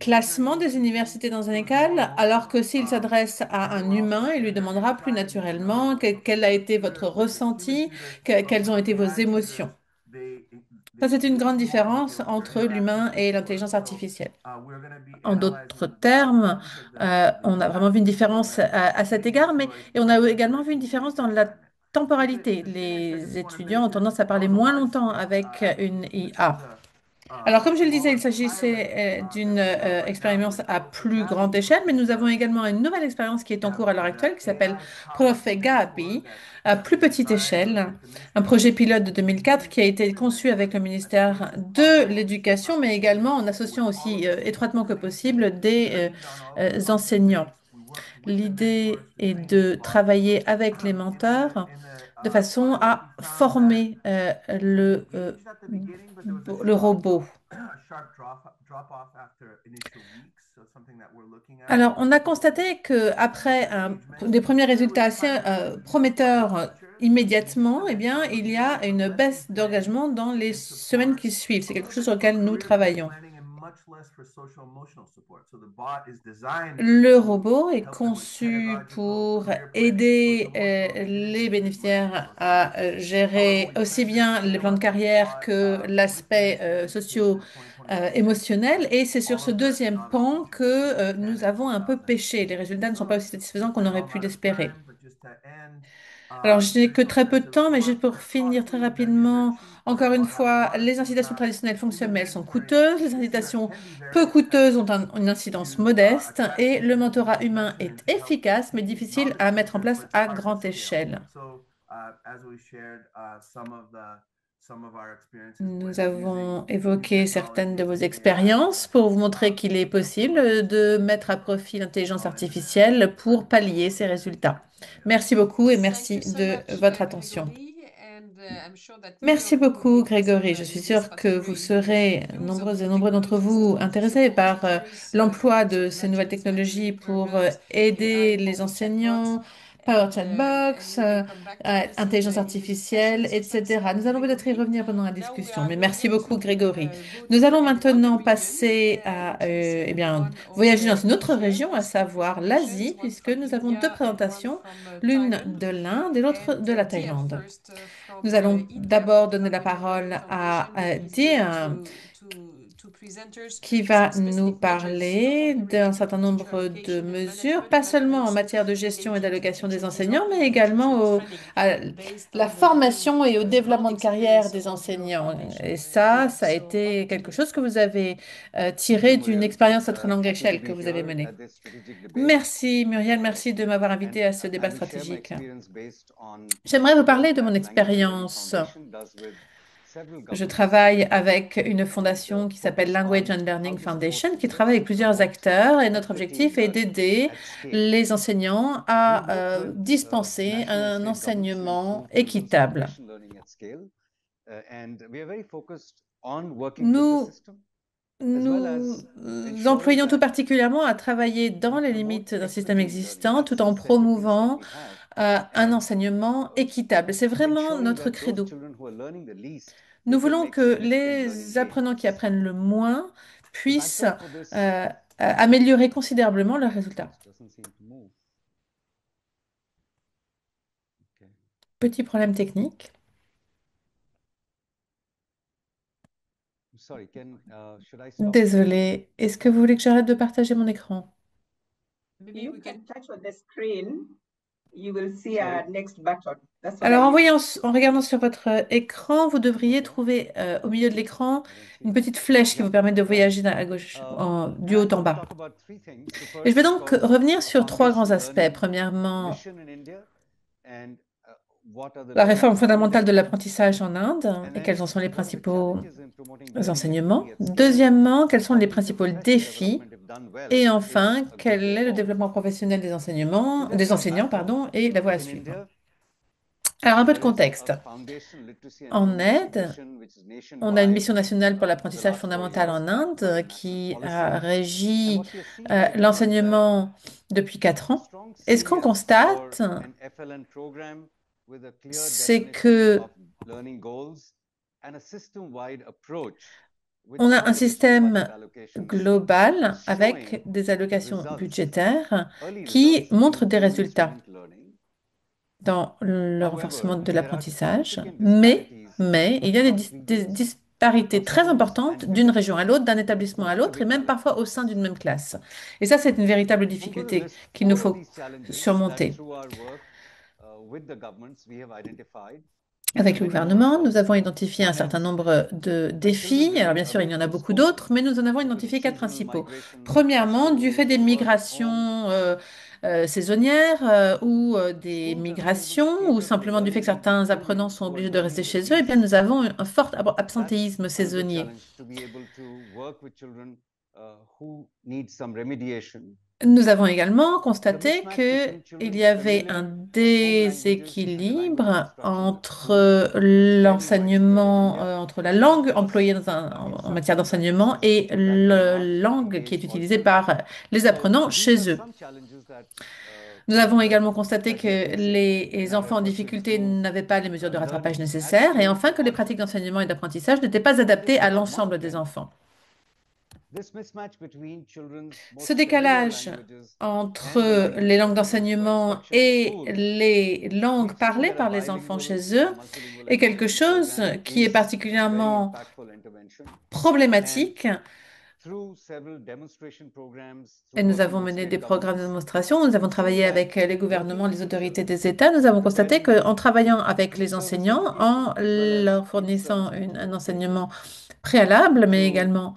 classement des universités dans une école, alors que s'il s'adresse à un humain, il lui demandera plus naturellement quel a été votre ressenti, quelles ont été vos émotions. Ça, c'est une grande différence entre l'humain et l'intelligence artificielle. En d'autres termes, on a vraiment vu une différence à cet égard, et on a également vu une différence dans la temporalité. Les étudiants ont tendance à parler moins longtemps avec une IA. Alors, comme je le disais, il s'agissait d'une expérience à plus grande échelle, mais nous avons également une nouvelle expérience qui est en cours à l'heure actuelle qui s'appelle Profe Gabi, à plus petite échelle, un projet pilote de 2004 qui a été conçu avec le ministère de l'Éducation, mais également en associant aussi étroitement que possible des enseignants. L'idée est de travailler avec les mentors de façon à former le robot. Alors, on a constaté qu'après des premiers résultats assez prometteurs immédiatement, eh bien, il y a une baisse d'engagement dans les semaines qui suivent. C'est quelque chose sur lequel nous travaillons. Le robot est conçu pour aider les bénéficiaires à gérer aussi bien les plans de carrière que l'aspect socio-émotionnel. Et c'est sur ce deuxième pan que nous avons un peu péché. Les résultats ne sont pas aussi satisfaisants qu'on aurait pu l'espérer. Alors, je n'ai que très peu de temps, mais juste pour finir très rapidement, encore une fois, les incitations traditionnelles fonctionnent, mais elles sont coûteuses. Les incitations peu coûteuses ont une incidence modeste et le mentorat humain est efficace, mais difficile à mettre en place à grande échelle. Nous avons évoqué certaines de vos expériences pour vous montrer qu'il est possible de mettre à profit l'intelligence artificielle pour pallier ces résultats. Merci beaucoup et merci de votre attention. Merci beaucoup, Grégory. Je suis sûre que vous serez nombreuses et nombreux d'entre vous intéressés par l'emploi de ces nouvelles technologies pour aider les enseignants, Power Chat Box, intelligence artificielle, etc. Nous allons peut-être y revenir pendant la discussion, mais merci beaucoup, Grégory. Nous allons maintenant passer à eh bien, voyager dans une autre région, à savoir l'Asie, puisque nous avons deux présentations, l'une de l'Inde et l'autre de la Thaïlande. Nous allons d'abord donner la parole à Dia, qui va nous parler d'un certain nombre de mesures, pas seulement en matière de gestion et d'allocation des enseignants, mais également à la formation et au développement de carrière des enseignants. Et ça a été quelque chose que vous avez tiré d'une expérience à très longue échelle que vous avez menée. Merci Muriel, merci de m'avoir invité à ce débat stratégique. J'aimerais vous parler de mon expérience. Je travaille avec une fondation qui s'appelle Language and Learning Foundation, qui travaille avec plusieurs acteurs, et notre objectif est d'aider les enseignants à dispenser un enseignement équitable. Nous employons tout particulièrement à travailler dans les limites d'un système existant tout en promouvant un enseignement équitable. C'est vraiment notre credo. Nous voulons que les apprenants qui apprennent le moins puissent améliorer considérablement leurs résultats. Petit problème technique. Désolée, est-ce que vous voulez que j'arrête de partager mon écran? Alors, en regardant sur votre écran, vous devriez trouver au milieu de l'écran une petite flèche qui vous permet de voyager à gauche, du haut en bas. Et je vais donc revenir sur trois grands aspects. Premièrement, la réforme fondamentale de l'apprentissage en Inde et quels en sont les principaux enseignements. Deuxièmement, quels sont les principaux défis. Et enfin, quel est le développement professionnel des enseignants, et la voie à suivre. Alors, un peu de contexte. En Inde, on a une mission nationale pour l'apprentissage fondamental en Inde qui a régi l'enseignement depuis 4 ans. Et ce qu'on constate, c'est que on a un système global avec des allocations budgétaires qui montrent des résultats dans le renforcement de l'apprentissage, mais il y a des disparités très importantes d'une région à l'autre, d'un établissement à l'autre, et même parfois au sein d'une même classe. Et ça, c'est une véritable difficulté qu'il nous faut surmonter. Avec le gouvernement, nous avons identifié un certain nombre de défis. Alors bien sûr, il y en a beaucoup d'autres, mais nous en avons identifié 4 principaux. Premièrement, du fait des migrations saisonnières ou des migrations, ou simplement du fait que certains apprenants sont obligés de rester chez eux, eh bien, nous avons un fort absentéisme saisonnier. Nous avons également constaté qu'il y avait un déséquilibre entre l'enseignement, entre la langue employée en matière d'enseignement et la langue qui est utilisée par les apprenants chez eux. Nous avons également constaté que les enfants en difficulté n'avaient pas les mesures de rattrapage nécessaires et enfin que les pratiques d'enseignement et d'apprentissage n'étaient pas adaptées à l'ensemble des enfants. Ce décalage entre les langues d'enseignement et les langues parlées par les enfants chez eux est quelque chose qui est particulièrement problématique. Et nous avons mené des programmes de démonstration, nous avons travaillé avec les gouvernements, les autorités des États. Nous avons constaté qu'en travaillant avec les enseignants, en leur fournissant un enseignement préalable, mais également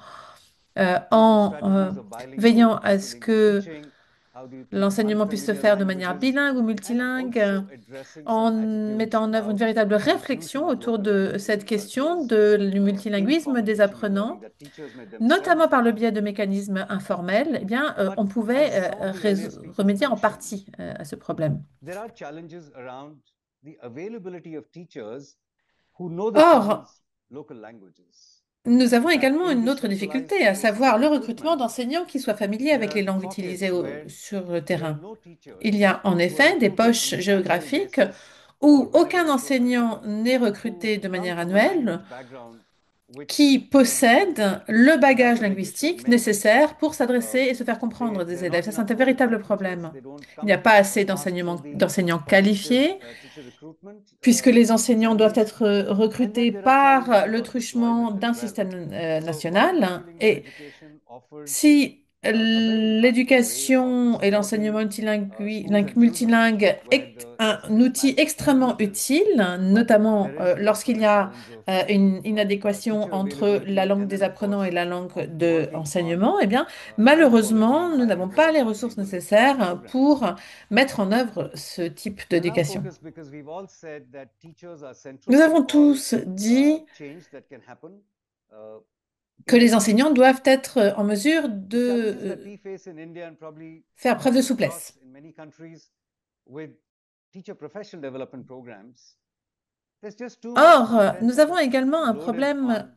en veillant à ce que l'enseignement puisse se faire de manière bilingue ou multilingue, en mettant en œuvre une véritable réflexion autour de cette question du multilinguisme des apprenants, notamment par le biais de mécanismes informels, eh bien, on pouvait remédier en partie à ce problème. Or, nous avons également une autre difficulté, à savoir le recrutement d'enseignants qui soient familiers avec les langues utilisées sur le terrain. Il y a en effet des poches géographiques où aucun enseignant n'est recruté de manière annuelle qui possède le bagage linguistique nécessaire pour s'adresser et se faire comprendre des élèves. Ça, c'est un véritable problème. Il n'y a pas assez d'enseignants qualifiés, puisque les enseignants doivent être recrutés par le truchement d'un système national. Et si l'éducation et l'enseignement multilingue est un outil extrêmement utile, notamment lorsqu'il y a une inadéquation entre la langue des apprenants et la langue de enseignement, eh bien, malheureusement, nous n'avons pas les ressources nécessaires pour mettre en œuvre ce type d'éducation. Nous avons tous dit que les enseignants doivent être en mesure de faire preuve de souplesse. Or, nous avons également un problème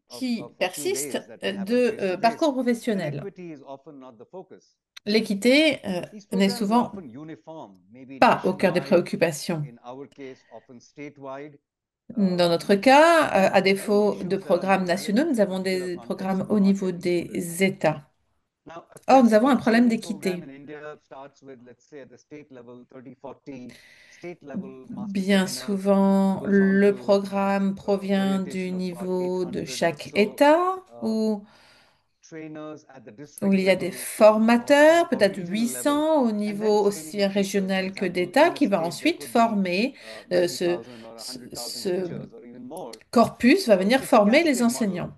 qui persiste de parcours professionnel. L'équité n'est souvent pas au cœur des préoccupations. Dans notre cas, à défaut de programmes nationaux, nous avons des programmes au niveau des États. Or, nous avons un problème d'équité. Bien souvent, le programme provient du niveau de chaque État où il y a des formateurs, peut-être 800 au niveau aussi bien régional que d'État, qui va ensuite former ce corpus va venir former les enseignants.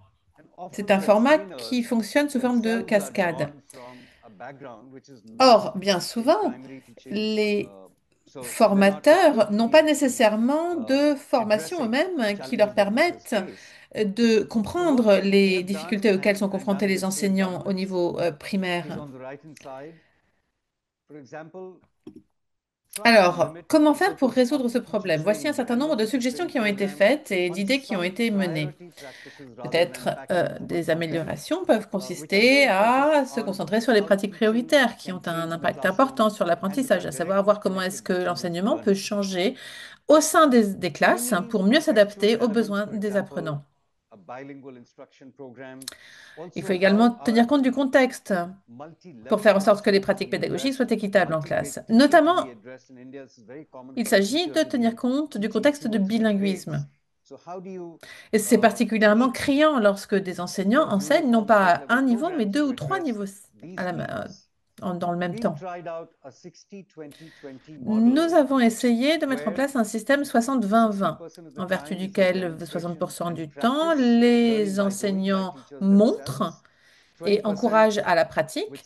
C'est un format qui fonctionne sous forme de cascade. Or, bien souvent, les formateurs n'ont pas nécessairement de formation eux-mêmes qui leur permettent de comprendre les difficultés auxquelles sont confrontés les enseignants au niveau primaire. Alors, comment faire pour résoudre ce problème? Voici un certain nombre de suggestions qui ont été faites et d'idées qui ont été menées. Peut-être des améliorations peuvent consister à se concentrer sur les pratiques prioritaires qui ont un impact important sur l'apprentissage, à savoir voir comment est-ce que l'enseignement peut changer au sein des classes pour mieux s'adapter aux besoins des apprenants. Il faut également tenir compte du contexte pour faire en sorte que les pratiques pédagogiques soient équitables en classe. Notamment, il s'agit de tenir compte du contexte de bilinguisme. Et c'est particulièrement criant lorsque des enseignants enseignent non pas à un niveau, mais deux ou trois niveaux dans le même temps. Nous avons essayé de mettre en place un système 60-20-20, en vertu duquel 60% du temps, les enseignants montrent et encourage à la pratique.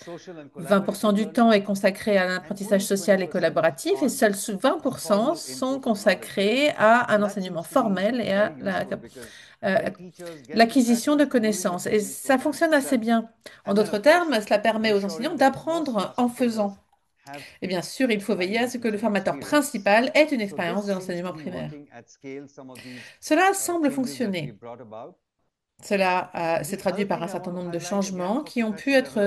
20% du temps est consacré à l'apprentissage social et collaboratif et seuls 20% sont consacrés à un enseignement formel et à euh, l'acquisition de connaissances. Et ça fonctionne assez bien. En d'autres termes, cela permet aux enseignants d'apprendre en faisant. Et bien sûr, il faut veiller à ce que le formateur principal ait une expérience de l'enseignement primaire. Cela semble fonctionner. Cela s'est traduit par un certain nombre de changements qui ont pu être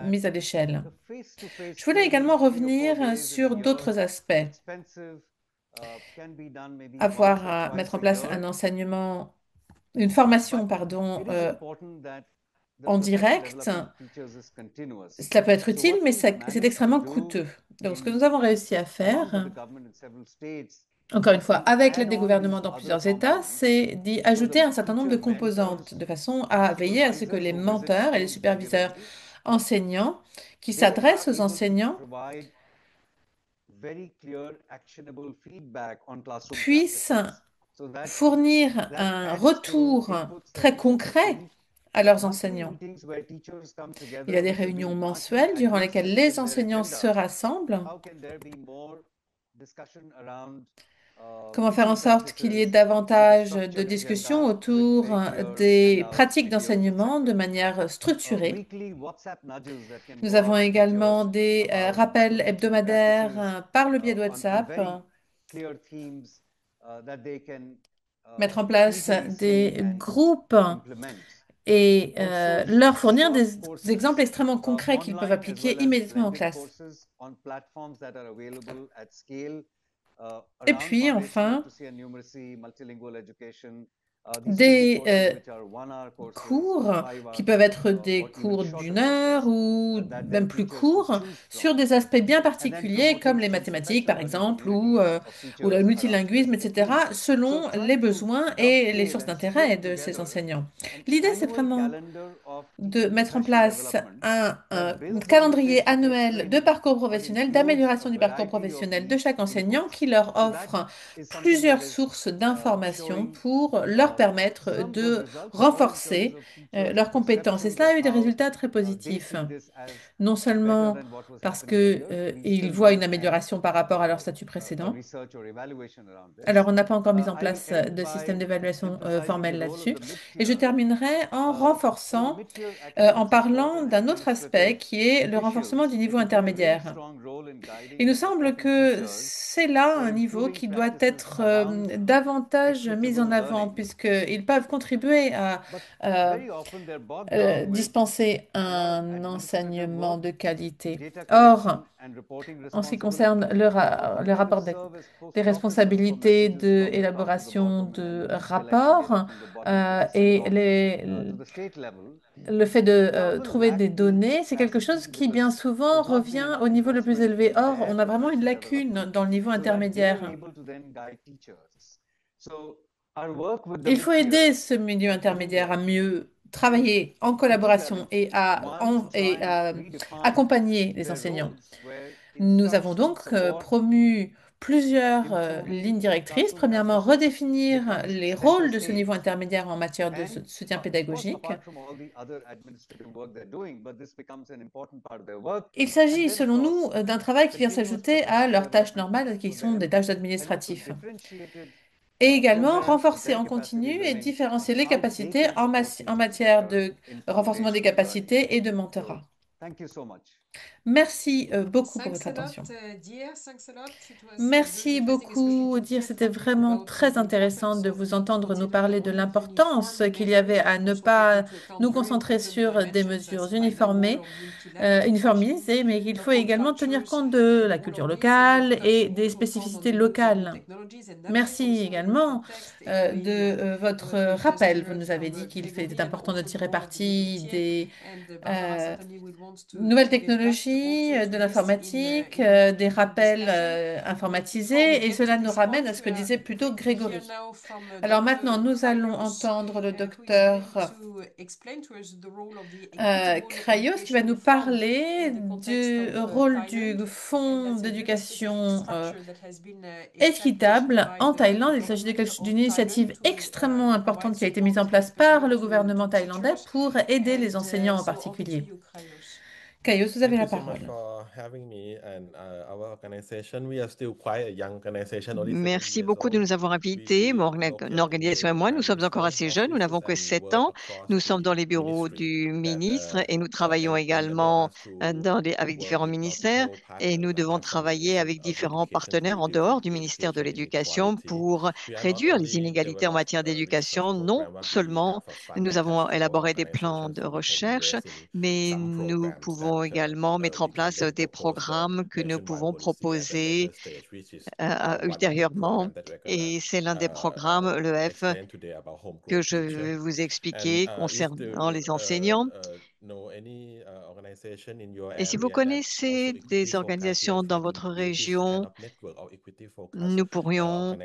mis à l'échelle. Je voulais également revenir sur d'autres aspects. Avoir à mettre en place un enseignement, une formation, pardon, en direct, cela peut être utile, mais c'est extrêmement coûteux. Donc, ce que nous avons réussi à faire, encore une fois, avec l'aide des gouvernements dans plusieurs États, c'est d'y ajouter un certain nombre de composantes, de façon à veiller à ce que les menteurs et les superviseurs enseignants qui s'adressent aux enseignants puissent fournir un retour très concret à leurs enseignants. Il y a des réunions mensuelles durant lesquelles les enseignants se rassemblent. Comment faire en sorte qu'il y ait davantage de discussions autour des pratiques d'enseignement de manière structurée. Nous avons également des rappels hebdomadaires par le biais de WhatsApp, mettre en place des groupes et leur fournir des exemples extrêmement concrets qu'ils peuvent appliquer immédiatement en classe. Et puis, enfin, des cours qui peuvent être des cours d'une heure ou même plus courts sur des aspects bien particuliers comme les mathématiques, par exemple, ou le multilinguisme, etc., selon les besoins et les sources d'intérêt de ces enseignants. L'idée, c'est vraiment de mettre en place un calendrier annuel de parcours professionnel, d'amélioration du parcours professionnel de chaque enseignant qui leur offre plusieurs sources d'informations pour leur permettre de renforcer leurs compétences. Et cela a eu des résultats très positifs. Non seulement parce qu'ils voient une amélioration par rapport à leur statut précédent. Alors, on n'a pas encore mis en place de système d'évaluation formel là-dessus. Et je terminerai en renforçant, en parlant d'un autre aspect qui est le renforcement du niveau intermédiaire. Il nous semble que c'est là un niveau qui doit être davantage mis en avant puisqu'ils peuvent contribuer à dispenser un enseignement de qualité. Or, en ce qui concerne le rapport des responsabilités d'élaboration de rapports et le fait de trouver des données, c'est quelque chose qui bien souvent revient au niveau le plus élevé. Or, on a vraiment une lacune dans le niveau intermédiaire. Il faut aider ce milieu intermédiaire à mieux travailler en collaboration et à accompagner les enseignants. Nous avons donc promu plusieurs lignes directrices. Premièrement, redéfinir les rôles de ce niveau intermédiaire en matière de soutien pédagogique. Il s'agit, selon nous, d'un travail qui vient s'ajouter à leurs tâches normales, qui sont des tâches administratives. Et également renforcer en continu et différencier les capacités en matière de renforcement des capacités et de mentorat. Merci beaucoup pour votre attention. Merci beaucoup, Dir. C'était vraiment très intéressant de vous entendre nous parler de l'importance qu'il y avait à ne pas nous concentrer sur des mesures uniformisées, mais qu'il faut également tenir compte de la culture locale et des spécificités locales. Merci également de votre rappel. Vous nous avez dit qu'il était important de tirer parti des nouvelles technologies technologie, de l'informatique, des rappels informatisés, et cela nous ramène à ce que disait plutôt Grégory. Alors maintenant, nous allons entendre le docteur Krayos qui va nous parler du rôle du Fonds d'éducation équitable en Thaïlande. Il s'agit d'une initiative extrêmement importante qui a été mise en place par le gouvernement thaïlandais pour aider les enseignants en particulier. Krayos, vous avez la parole. Merci beaucoup de nous avoir invités. Mon organisation et moi, nous sommes encore assez jeunes, nous n'avons que 7 ans. Nous sommes dans les bureaux du ministre et nous travaillons également avec différents ministères et nous devons travailler avec différents partenaires en dehors du ministère de l'Éducation pour réduire les inégalités en matière d'éducation. Non seulement nous avons élaboré des plans de recherche, mais nous pouvons également mettre en place des programmes que nous pouvons proposer ultérieurement. Et c'est l'un des programmes, le F, que je vais vous expliquer concernant les enseignants. Et si vous connaissez des organisations dans votre région, nous pourrions,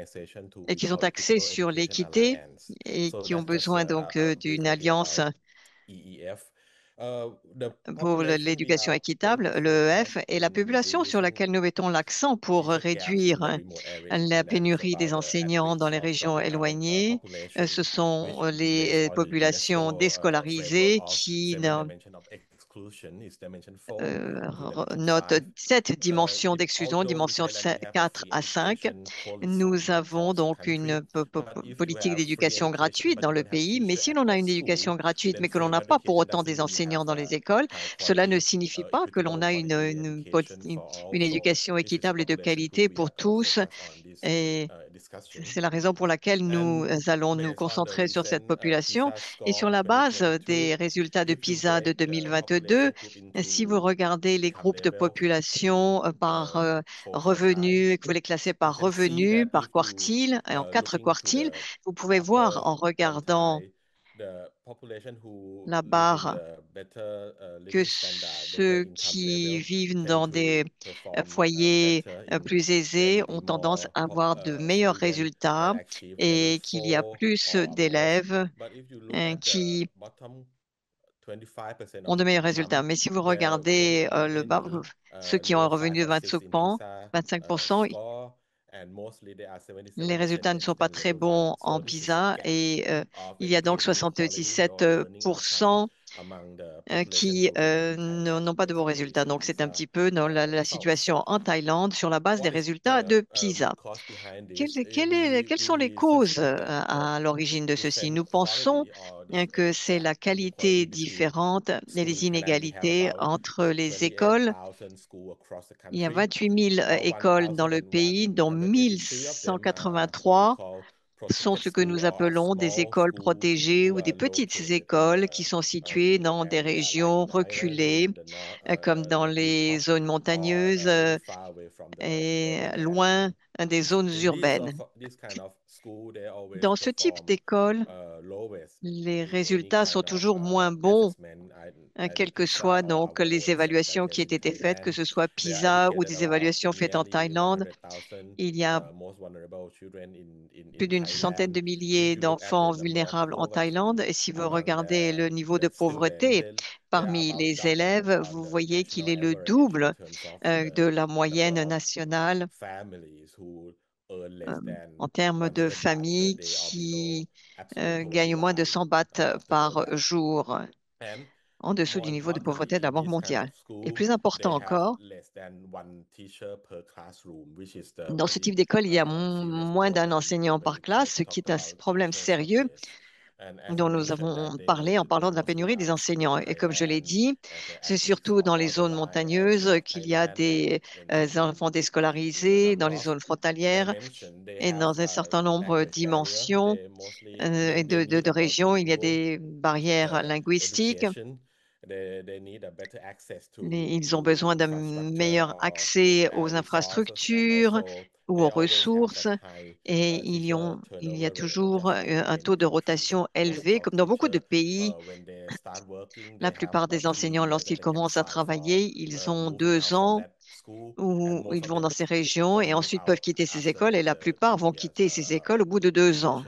et qui ont axé sur l'équité et qui ont besoin donc d'une alliance pour l'éducation équitable, l'EEF, et la population sur laquelle nous mettons l'accent pour réduire la pénurie des enseignants dans les régions éloignées, ce sont les populations déscolarisées qui notent cette dimension d'exclusion, dimension 4 à 5. Nous avons donc une politique d'éducation gratuite dans le pays, mais si l'on a une éducation gratuite, mais que l'on n'a pas pour autant des enseignants dans les écoles, cela ne signifie pas que l'on a une éducation équitable et de qualité pour tous. Et c'est la raison pour laquelle nous allons nous concentrer sur cette population. Et sur la base des résultats de PISA de 2022, si vous regardez les groupes de population par revenus et que vous les classez par revenus, par quartile, et en 4 quartiles, vous pouvez voir en regardant la barre que ceux qui vivent dans des foyers plus aisés ont tendance à avoir de meilleurs résultats et qu'il y a plus d'élèves qui ont de meilleurs résultats. Mais si vous regardez le bas, ceux qui ont un revenu de 25%, les résultats ne sont pas très bons en PISA et il y a donc 77% qui n'ont pas de bons résultats. Donc, c'est un petit peu dans la situation en Thaïlande sur la base des résultats de PISA. Quelles sont les causes à l'origine de ceci? Nous pensons que c'est la qualité différente et les inégalités entre les écoles. Il y a 28 000 écoles dans le pays, dont 1183 sont ce que nous appelons des écoles protégées ou des petites écoles qui sont situées dans des régions reculées, comme dans les zones montagneuses et loin des zones urbaines. Dans ce type d'école, les résultats sont toujours moins bons, quelles que soient donc les évaluations qui aient été faites, que ce soit PISA ou des évaluations faites en Thaïlande. Il y a plus d'une centaine de milliers d'enfants vulnérables en Thaïlande. Et si vous regardez le niveau de pauvreté parmi les élèves, vous voyez qu'il est le double de la moyenne nationale en termes de familles qui gagnent moins de 100 bahts par jour, en dessous du niveau de pauvreté de la Banque mondiale. Et plus important encore, dans ce type d'école, il y a moins d'un enseignant par classe, ce qui est un problème sérieux dont nous avons parlé en parlant de la pénurie des enseignants. Et comme je l'ai dit, c'est surtout dans les zones montagneuses qu'il y a des enfants déscolarisés, dans les zones frontalières et dans un certain nombre de dimensions et de régions, il y a des barrières linguistiques. Ils ont besoin d'un meilleur accès aux infrastructures ou aux ressources et il y a toujours un taux de rotation élevé, comme dans beaucoup de pays. La plupart des enseignants, lorsqu'ils commencent à travailler, ils ont 2 ans où ils vont dans ces régions et ensuite peuvent quitter ces écoles et la plupart vont quitter ces écoles au bout de 2 ans.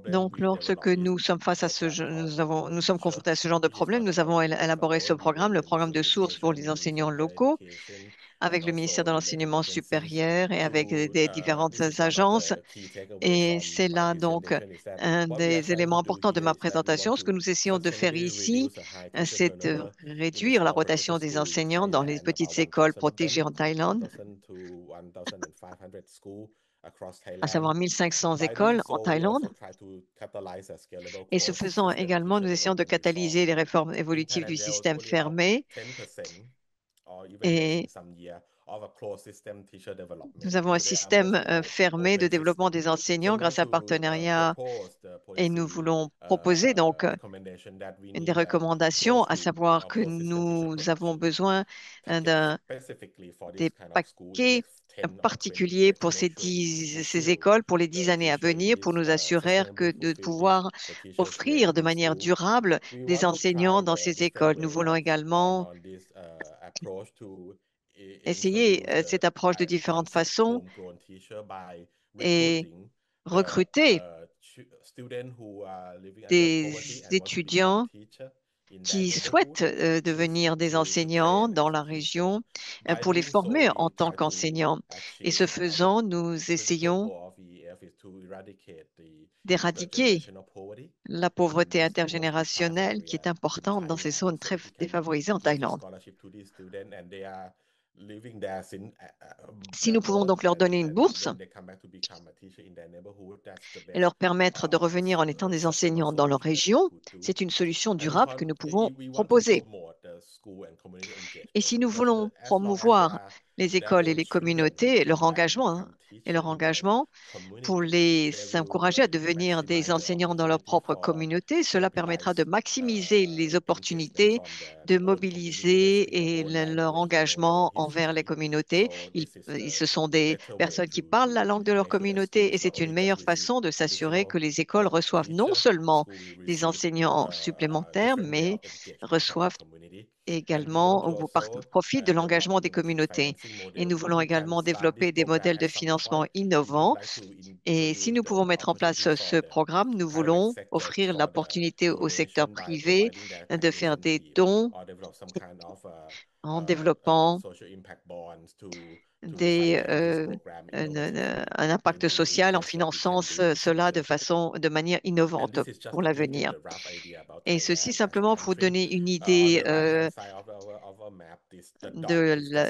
Donc, lorsque nous sommes face à nous sommes confrontés à ce genre de problème, nous avons élaboré ce programme, le programme de source pour les enseignants locaux, avec le ministère de l'Enseignement supérieur et avec des différentes agences. Et c'est là donc un des éléments importants de ma présentation. Ce que nous essayons de faire ici, c'est de réduire la rotation des enseignants dans les petites écoles protégées en Thaïlande, à savoir 1500 écoles en Thaïlande. Et ce faisant également, nous essayons de catalyser les réformes évolutives du système fermé. Et nous avons un système fermé de développement des enseignants grâce à un partenariat et nous voulons proposer donc des recommandations, à savoir que nous avons besoin des paquets particuliers pour ces écoles pour les 10 années à venir pour nous assurer de pouvoir offrir de manière durable des enseignants dans ces écoles. Nous voulons également essayer cette approche de différentes façons et recruter des étudiants qui souhaitent devenir des enseignants dans la région pour les former en tant qu'enseignants. Et ce faisant, nous essayons d'éradiquer la pauvreté intergénérationnelle qui est importante dans ces zones très défavorisées en Thaïlande. Si nous pouvons donc leur donner une bourse et leur permettre de revenir en étant des enseignants dans leur région, c'est une solution durable que nous pouvons proposer. Et si nous voulons promouvoir les écoles et les communautés et leur engagement pour les encourager à devenir des enseignants dans leur propre communauté, cela permettra de maximiser les opportunités de mobiliser et leur engagement envers les communautés. Ce sont des personnes qui parlent la langue de leur communauté et c'est une meilleure façon de s'assurer que les écoles reçoivent non seulement des enseignants supplémentaires, mais reçoivent également ou profitent de l'engagement des communautés. Et nous voulons également développer des modèles de financement innovants. Et si nous pouvons mettre en place ce programme, nous voulons offrir l'opportunité au secteur privé de faire des dons en développant un impact social en finançant cela de manière innovante pour l'avenir. Et ceci simplement pour vous donner une idée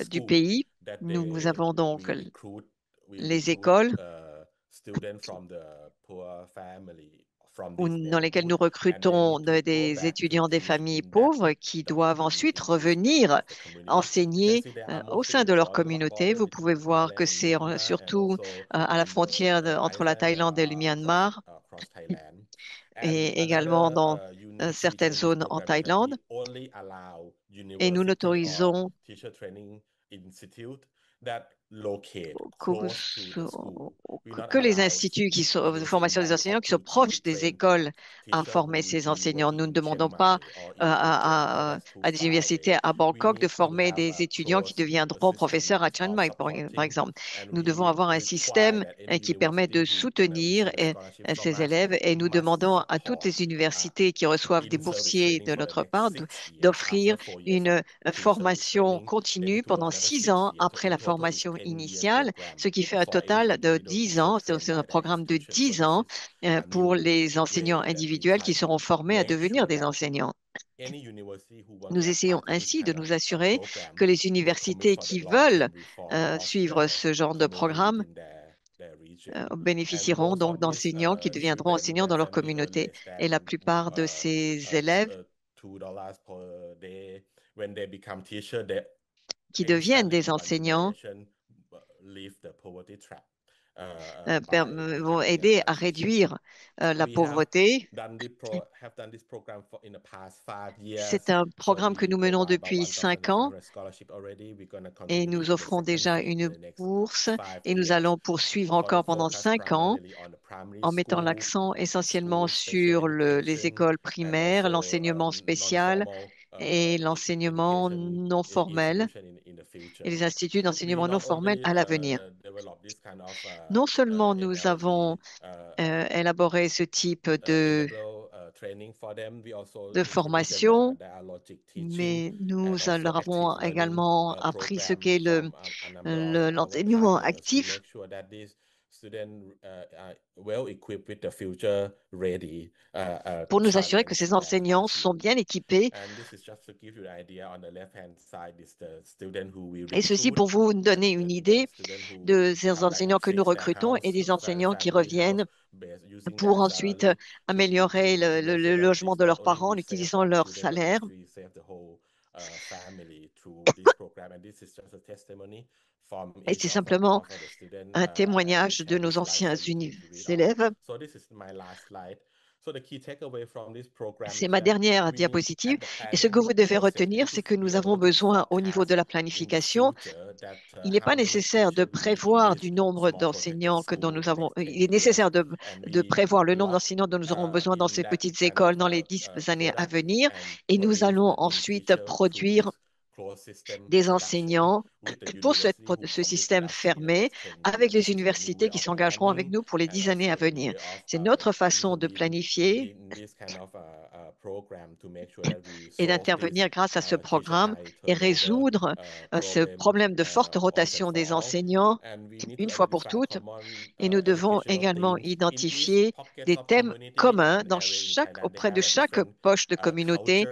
du pays. Nous avons donc les écoles dans lesquelles nous recrutons des étudiants des familles pauvres qui doivent ensuite revenir enseigner au sein de leur communauté. Vous pouvez voir que c'est surtout à la frontière entre la Thaïlande et le Myanmar et également dans certaines zones en Thaïlande. Et nous n'autorisons que les instituts de formation des enseignants qui sont proches des écoles à former ces enseignants. Nous ne demandons pas à des universités à Bangkok de former des étudiants qui deviendront professeurs à Chiang Mai, par exemple. Nous devons avoir un système qui permet de soutenir ces élèves et nous demandons à toutes les universités qui reçoivent des boursiers de notre part d'offrir une formation continue pendant 6 ans après la formation initiale, ce qui fait un total de 10 ans. C'est un programme de 10 ans pour les enseignants individuels qui seront formés à devenir des enseignants. Nous essayons ainsi de nous assurer que les universités qui veulent suivre ce genre de programme bénéficieront donc d'enseignants qui deviendront enseignants dans leur communauté. Et la plupart de ces élèves qui deviennent des enseignants vont aider à réduire la pauvreté. C'est un programme que nous menons depuis 5 ans et nous offrons déjà une bourse et nous allons poursuivre encore pendant 5 ans en mettant l'accent essentiellement sur les écoles primaires, l'enseignement spécial et l'enseignement non formel et les instituts d'enseignement non formel à l'avenir. Non seulement nous avons élaboré ce type de formation, mais nous leur avons également appris ce qu'est l'enseignement actif pour nous assurer que ces enseignants sont bien équipés. Et ceci pour vous donner une idée de ces enseignants que nous recrutons et des enseignants qui reviennent pour ensuite améliorer le logement de leurs parents en utilisant leur salaire. Et c'est simplement un témoignage de nos anciens élèves. C'est ma dernière diapositive. Et ce que vous devez retenir, c'est que nous avons besoin au niveau de la planification. Il n'est pas nécessaire de prévoir du nombre d'enseignants nous avons. Il est nécessaire de prévoir le nombre d'enseignants dont nous aurons besoin dans ces petites écoles dans les 10 années à venir. Et nous allons ensuite produire des enseignants pour ce système fermé avec les universités qui s'engageront avec nous pour les 10 années à venir. C'est notre façon de planifier et d'intervenir grâce à ce programme et résoudre ce problème de forte rotation des enseignants une fois pour toutes. Et nous devons également identifier des thèmes communs auprès de chaque poche de communauté,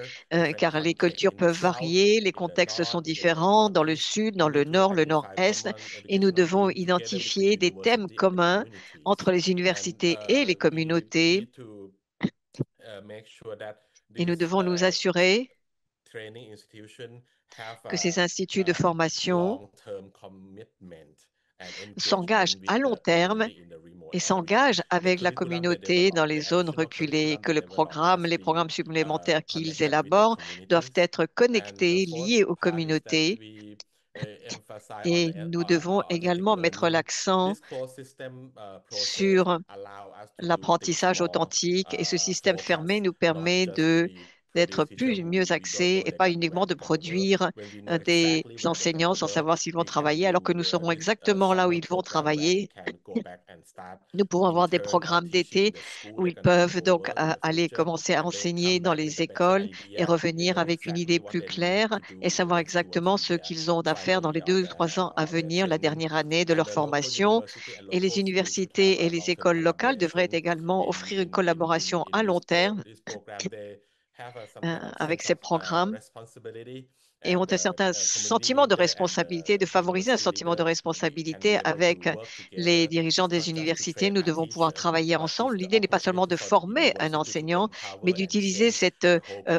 car les cultures peuvent varier, les contextes sont différents dans le sud, dans le nord, le nord-est, et nous devons identifier des thèmes communs entre les universités et les communautés. Et nous devons nous assurer que ces instituts de formation s'engagent à long terme et s'engagent avec la communauté dans les zones reculées, que les programmes supplémentaires qu'ils élaborent doivent être connectés, liés aux communautés. Et nous devons également mettre l'accent sur l'apprentissage authentique. Et ce système fermé nous permet d'être mieux axés et pas uniquement de produire des enseignants sans savoir s'ils vont travailler, alors que nous saurons exactement là où ils vont travailler. Nous pouvons avoir des programmes d'été où ils peuvent donc aller commencer à enseigner dans les écoles et revenir avec une idée plus claire et savoir exactement ce qu'ils ont à faire dans les 2 ou 3 ans à venir, la dernière année de leur formation. Et les universités et les écoles locales devraient également offrir une collaboration à long terme avec ces programmes et ont un certain sentiment de responsabilité, de favoriser un sentiment de responsabilité avec les dirigeants des universités. Nous devons pouvoir travailler ensemble. L'idée n'est pas seulement de former un enseignant, mais d'utiliser cette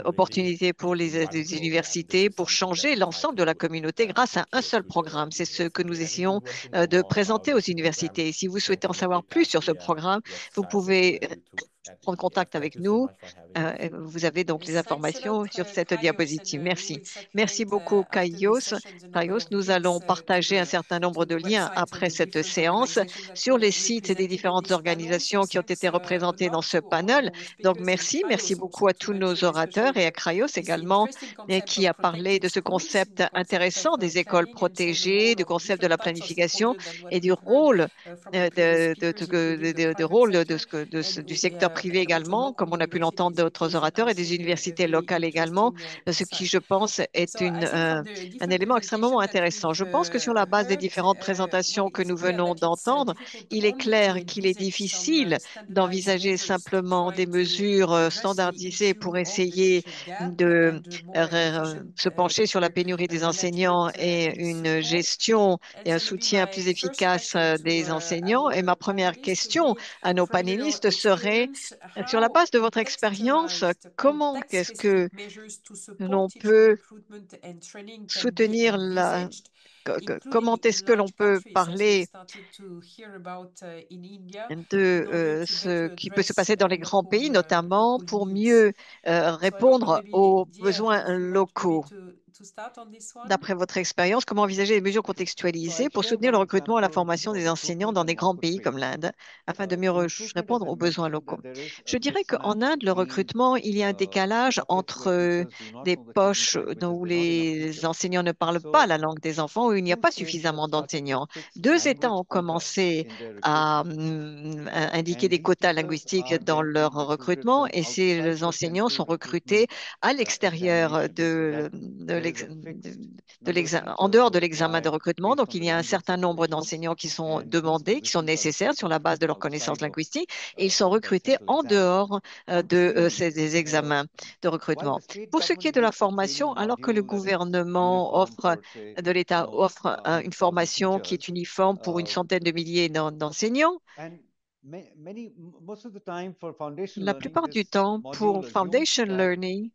opportunité pour les universités pour changer l'ensemble de la communauté grâce à un seul programme. C'est ce que nous essayons de présenter aux universités. Si vous souhaitez en savoir plus sur ce programme, vous pouvez prendre contact avec nous. Vous avez donc les informations sur cette diapositive. Merci. Merci beaucoup, Kaios. Nous allons partager un certain nombre de liens après cette séance sur les sites des différentes organisations qui ont été représentées dans ce panel. Donc, merci beaucoup à tous nos orateurs et à Kraios également, qui a parlé de ce concept intéressant des écoles protégées, du concept de la planification et du rôle du secteur privé également, comme on a pu l'entendre d'autres orateurs, et des universités locales également, ce qui, je pense, est un élément extrêmement intéressant. Je pense que sur la base des différentes présentations que nous venons d'entendre, il est clair qu'il est difficile d'envisager simplement des mesures standardisées pour essayer de se pencher sur la pénurie des enseignants et une gestion et un soutien plus efficace des enseignants. Et ma première question à nos panélistes serait, sur la base de votre expérience, comment est-ce que l'on peut soutenir comment est-ce que l'on peut parler de ce qui peut se passer dans les grands pays, notamment pour mieux répondre aux besoins locaux. D'après votre expérience, comment envisager les mesures contextualisées pour soutenir le recrutement et la formation des enseignants dans des grands pays comme l'Inde, afin de mieux répondre aux besoins locaux? Je dirais qu'en Inde, le recrutement, il y a un décalage entre des poches où les enseignants ne parlent pas la langue des enfants, où il n'y a pas suffisamment d'enseignants. Deux États ont commencé à indiquer des quotas linguistiques dans leur recrutement et ces enseignants sont recrutés à l'extérieur en dehors de l'examen de recrutement. Donc, il y a un certain nombre d'enseignants qui sont demandés, qui sont nécessaires sur la base de leurs connaissances linguistiques et ils sont recrutés en dehors des examens de recrutement. Pour ce qui est de la formation, alors que le gouvernement de l'État offre une formation qui est uniforme pour une centaine de milliers d'enseignants, la plupart du temps, pour Foundation Learning,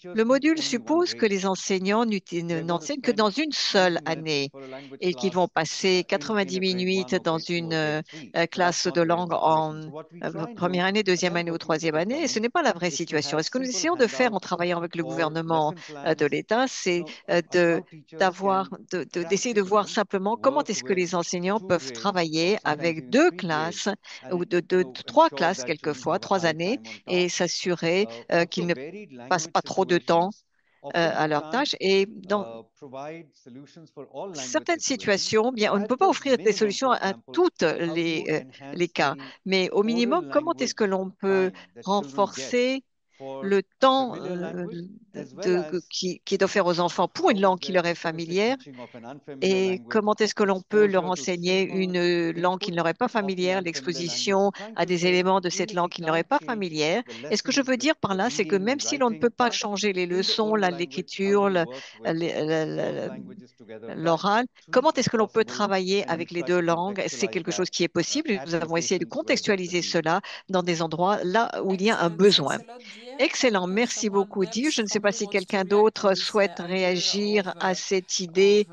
le module suppose que les enseignants n'enseignent que dans une seule année et qu'ils vont passer 90 minutes dans une classe de langue en première année, deuxième année ou troisième année. Et ce n'est pas la vraie situation. Et ce que nous essayons de faire en travaillant avec le gouvernement de l'État, c'est d'essayer de voir simplement comment est-ce que les enseignants peuvent travailler avec deux classes ou trois classes quelquefois, 3 années, et s'assurer qu'ils ne passent pas trop de temps à leur tâche. Et dans certaines situations, bien, on ne peut pas offrir des solutions à toutes les cas, mais au minimum, comment est-ce que l'on peut renforcer le temps qui est offert aux enfants pour une langue qui leur est familière et comment est-ce que l'on peut leur enseigner une langue qui ne leur est pas familière, l'exposition à des éléments de cette langue qui ne leur est pas familière. Et ce que je veux dire par là, c'est que même si l'on ne peut pas changer les leçons, l'écriture, l'oral, comment est-ce que l'on peut travailler avec les deux langues? C'est quelque chose qui est possible. Nous avons essayé de contextualiser cela dans des endroits là où il y a un besoin. Excellent, merci beaucoup, Di. Je ne sais pas si quelqu'un d'autre souhaite réagir à cette idée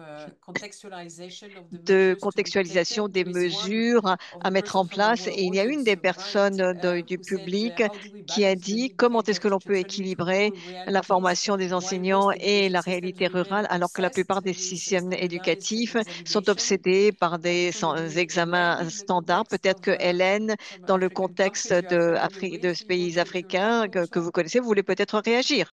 de contextualisation des mesures à mettre en place. Et il y a une des personnes du public qui a dit comment est-ce que l'on peut équilibrer la formation des enseignants et la réalité rurale, alors que la plupart des systèmes éducatifs sont obsédés par des examens standards. Peut-être que Hélène, dans le contexte de ce pays africain que vous connaissez, vous voulez peut-être réagir.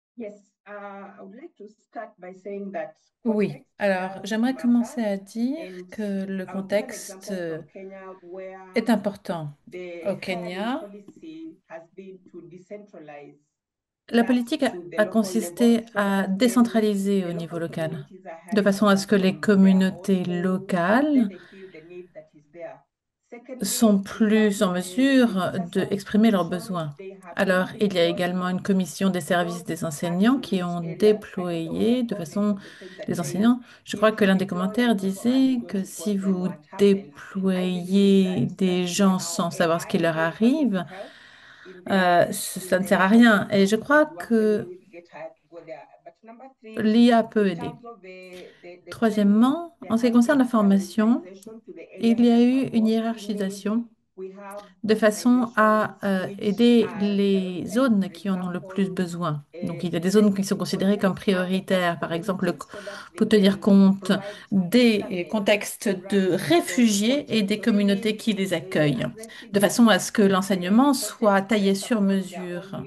Oui, alors j'aimerais commencer à dire que le contexte est important. Au Kenya, la politique a consisté à décentraliser au niveau local, de façon à ce que les communautés locales sont plus en mesure d'exprimer leurs besoins. Alors, il y a également une commission des services des enseignants qui ont déployé de façon les enseignants. Je crois que l'un des commentaires disait que si vous déployez des gens sans savoir ce qui leur arrive, ça ne sert à rien. Et je crois que l'IA peut aider. Troisièmement, en ce qui concerne la formation, il y a eu une hiérarchisation de façon à aider les zones qui en ont le plus besoin. Donc, il y a des zones qui sont considérées comme prioritaires, par exemple, pour tenir compte des contextes de réfugiés et des communautés qui les accueillent, de façon à ce que l'enseignement soit taillé sur mesure.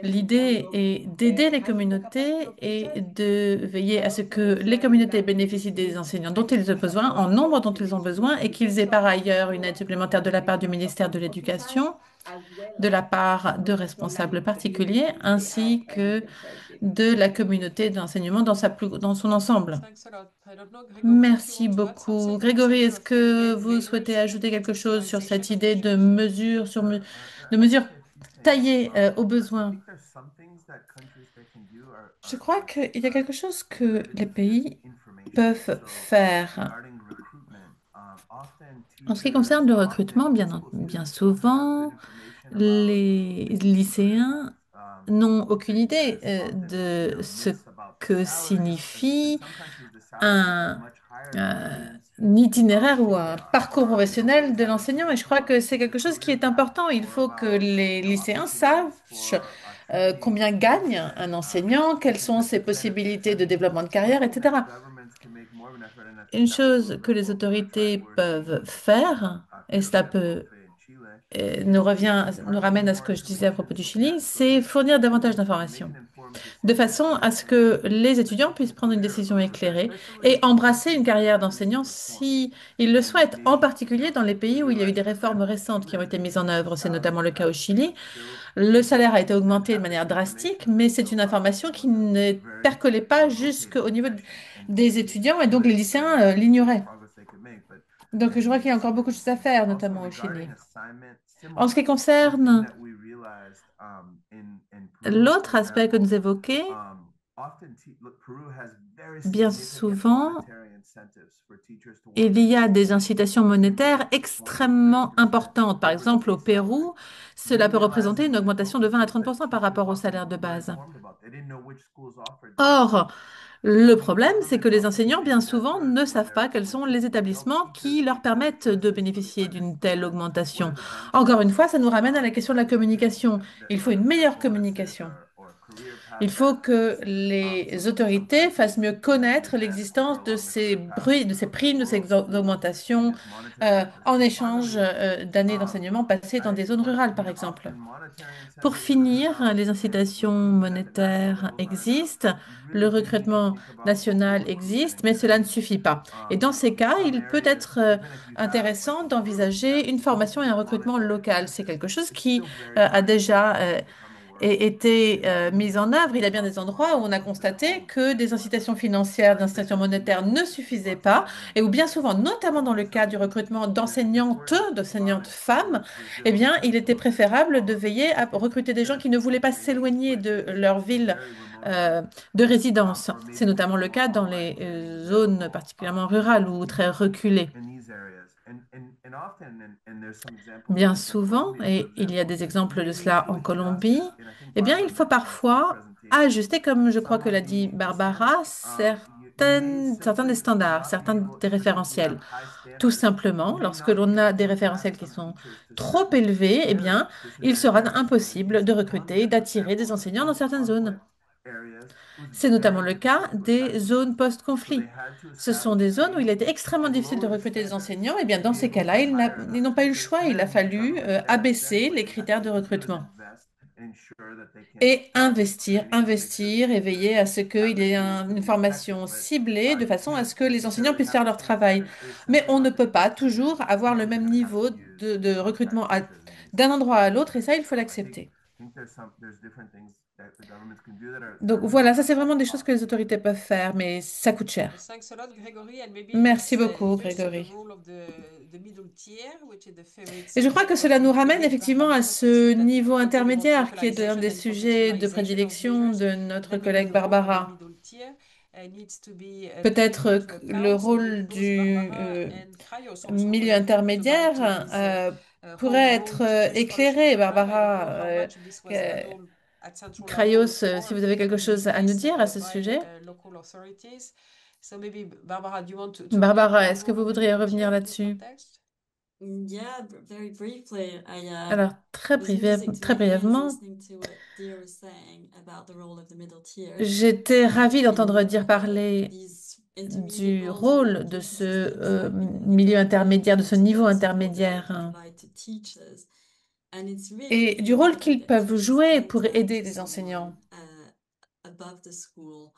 L'idée est d'aider les communautés et de veiller à ce que les communautés bénéficient des enseignants dont ils ont besoin, en nombre dont ils ont besoin, et qu'ils aient par ailleurs une aide supplémentaire de la part du ministère de l'Éducation, de la part de responsables particuliers, ainsi que de la communauté d'enseignement dans son ensemble. Merci beaucoup. Grégory, est-ce que vous souhaitez ajouter quelque chose sur cette idée de mesures, de mesures taillées aux besoins? Je crois qu'il y a quelque chose que les pays peuvent faire. En ce qui concerne le recrutement, bien souvent, les lycéens n'ont aucune idée de ce que signifie un, un itinéraire ou un parcours professionnel de l'enseignant. Et je crois que c'est quelque chose qui est important. Il faut que les lycéens sachent combien gagne un enseignant, quelles sont ses possibilités de développement de carrière, etc. Une chose que les autorités peuvent faire, et cela nous ramène à ce que je disais à propos du Chili, c'est fournir davantage d'informations, de façon à ce que les étudiants puissent prendre une décision éclairée et embrasser une carrière d'enseignant si ils le souhaitent, en particulier dans les pays où il y a eu des réformes récentes qui ont été mises en œuvre. C'est notamment le cas au Chili. Le salaire a été augmenté de manière drastique, mais c'est une information qui ne percolait pas jusqu'au niveau des étudiants et donc les lycéens l'ignoraient. Donc je vois qu'il y a encore beaucoup de choses à faire, notamment au Chili. En ce qui concerne l'autre aspect que nous évoquons, bien souvent, il y a des incitations monétaires extrêmement importantes. Par exemple, au Pérou, cela peut représenter une augmentation de 20 à 30% par rapport au salaire de base. Or, le problème, c'est que les enseignants, bien souvent, ne savent pas quels sont les établissements qui leur permettent de bénéficier d'une telle augmentation. Encore une fois, ça nous ramène à la question de la communication. Il faut une meilleure communication. Il faut que les autorités fassent mieux connaître l'existence de ces bruits, de ces primes, de ces augmentations en échange d'années d'enseignement passées dans des zones rurales, par exemple. Pour finir, les incitations monétaires existent, le recrutement national existe, mais cela ne suffit pas. Et dans ces cas, il peut être intéressant d'envisager une formation et un recrutement local. C'est quelque chose qui a déjà été mise en œuvre. Il y a bien des endroits où on a constaté que des incitations financières, d'incitations monétaires ne suffisaient pas et où bien souvent, notamment dans le cas du recrutement d'enseignantes femmes, eh bien, il était préférable de veiller à recruter des gens qui ne voulaient pas s'éloigner de leur ville de résidence. C'est notamment le cas dans les zones particulièrement rurales ou très reculées. Bien souvent, et il y a des exemples de cela en Colombie, eh bien, il faut parfois ajuster, comme je crois que l'a dit Barbara, certains des standards, certains des référentiels. Tout simplement, lorsque l'on a des référentiels qui sont trop élevés, eh bien, il sera impossible de recruter, d'attirer des enseignants dans certaines zones. C'est notamment le cas des zones post-conflit. Ce sont des zones où il était extrêmement difficile de recruter des enseignants. Et bien, dans ces cas-là, ils n'ont pas eu le choix. Il a fallu abaisser les critères de recrutement et investir et veiller à ce qu'il y ait une formation ciblée de façon à ce que les enseignants puissent faire leur travail. Mais on ne peut pas toujours avoir le même niveau de recrutement d'un endroit à l'autre et ça, il faut l'accepter. Donc voilà, ça c'est vraiment des choses que les autorités peuvent faire, mais ça coûte cher. Thanks a lot, Gregory. And maybe Merci let's beaucoup, touch on the Grégory. role of the middle tier, which is the favorite Et je crois subject que cela of nous ramène Gregory. effectivement à Barbara, just to ce see that niveau equity, intermédiaire qui est un multiculturalization des and sujets de contextualization of prédilection measures, de notre then collègue maybe the role of the Barbara. middle tier needs to be taken Peut-être into le account. So maybe rôle both du Barbara and Cryos also milieu talked about intermédiaire pourrait être éclairé. Barbara, this was not all at central level Kraios, before, si vous avez quelque chose à nous dire à ce sujet. local authorities. So maybe Barbara, do you want to Barbara, recap est-ce que the vous role of the voudriez middle revenir tier in this là-dessus? context? Yeah, very briefly, I Alors, was music to très my ears brièvement, listening to what Dia was saying about the role of the middle tier. j'étais ravie d'entendre In dire parler these intermediate du roles and rôle de application ce systems have been milieu developed intermédiaire, de ce to niveau better support the intermédiaire, provide to teachers. And it's et really du rôle qu'ils important to peuvent jouer pour respect aider les someone enseignants. above the school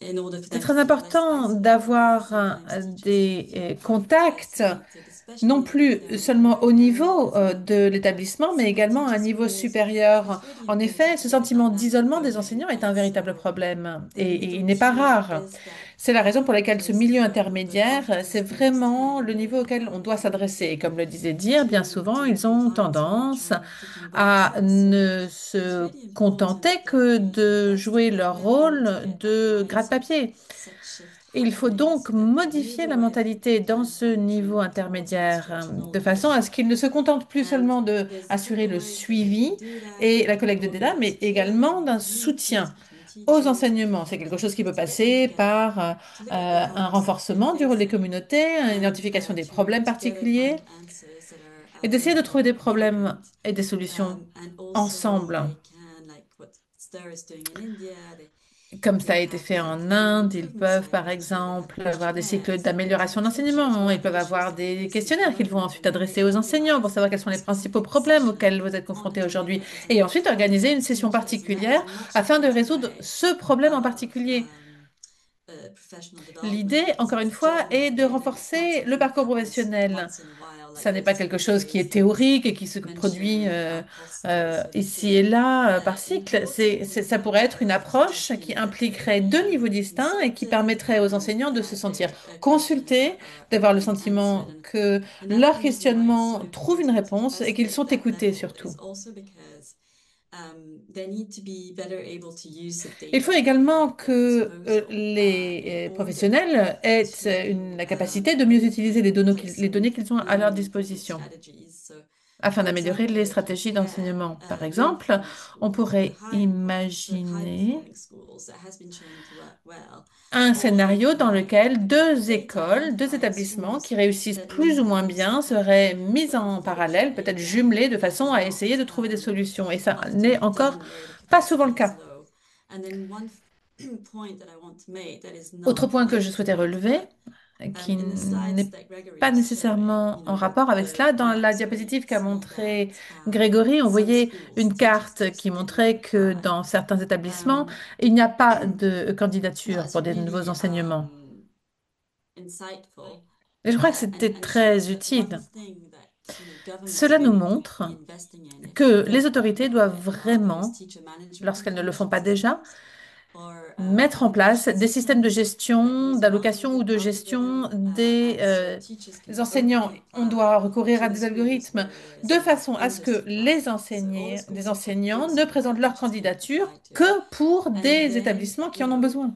in order for C'est them to très feel less important isolated. d'avoir Sometimes teachers des feel less contacts, isolated, non especially plus if they're in seulement au rural niveau areas. de l'établissement, mais Some également à un teachers niveau feels supérieur. it's really En effet, important ce to get sentiment that d'isolement des going. enseignants est un And véritable so problème the et il middle n'est pas tier rare. is that C'est la raison pour laquelle ce place milieu where the intermédiaire, c'est doctors vraiment le understand niveau auquel on doit s'adresser. Et comme le disait Dire, bien souvent, to ils ont provide tendance some teaching à boxes. So ne it's se really important contenter that que we de invest jouer in that leur learning rôle to get that de mindset gratte-papier. shift Il faut happening donc so that the modifier la middle mentalité dans ce niveau advisory towards intermédiaire, de instructional façon à ce qu'ils ne se contentent plus and seulement de there's assurer different le ways that they can suivi do that. et la collecte de Both data, at mais tier également d'un and unit soutien. aux enseignements. C'est quelque chose qui peut passer par un renforcement du rôle des communautés, une identification des problèmes particuliers et d'essayer de trouver des problèmes et des solutions ensemble. Comme ça a été fait en Inde, ils peuvent par exemple avoir des cycles d'amélioration d'enseignement, ils peuvent avoir des questionnaires qu'ils vont ensuite adresser aux enseignants pour savoir quels sont les principaux problèmes auxquels vous êtes confrontés aujourd'hui, et ensuite organiser une session particulière afin de résoudre ce problème en particulier. L'idée, encore une fois, est de renforcer le parcours professionnel. Ça n'est pas quelque chose qui est théorique et qui se produit ici et là par cycle. Ça pourrait être une approche qui impliquerait deux niveaux distincts et qui permettrait aux enseignants de se sentir consultés, d'avoir le sentiment que leurs questionnements trouvent une réponse et qu'ils sont écoutés surtout. Il faut également que les professionnels aient la capacité de mieux utiliser les données qu'ils ont à leur disposition afin d'améliorer les stratégies d'enseignement. Par exemple, on pourrait imaginer un scénario dans lequel deux écoles, deux établissements qui réussissent plus ou moins bien seraient mis en parallèle, peut-être jumelés, de façon à essayer de trouver des solutions. Et ça n'est encore pas souvent le cas. Autre point que je souhaitais relever, qui n'est pas nécessairement en rapport avec cela, dans la diapositive qu'a montré Grégory, on voyait une carte qui montrait que dans certains établissements, il n'y a pas de candidature pour des nouveaux enseignements. Et je crois que c'était très utile. Cela nous montre que les autorités doivent vraiment, lorsqu'elles ne le font pas déjà, mettre en place des systèmes de gestion, d'allocation ou de gestion des enseignants. On doit recourir à des algorithmes de façon à ce que les enseignants ne présentent leur candidature que pour des établissements qui en ont besoin.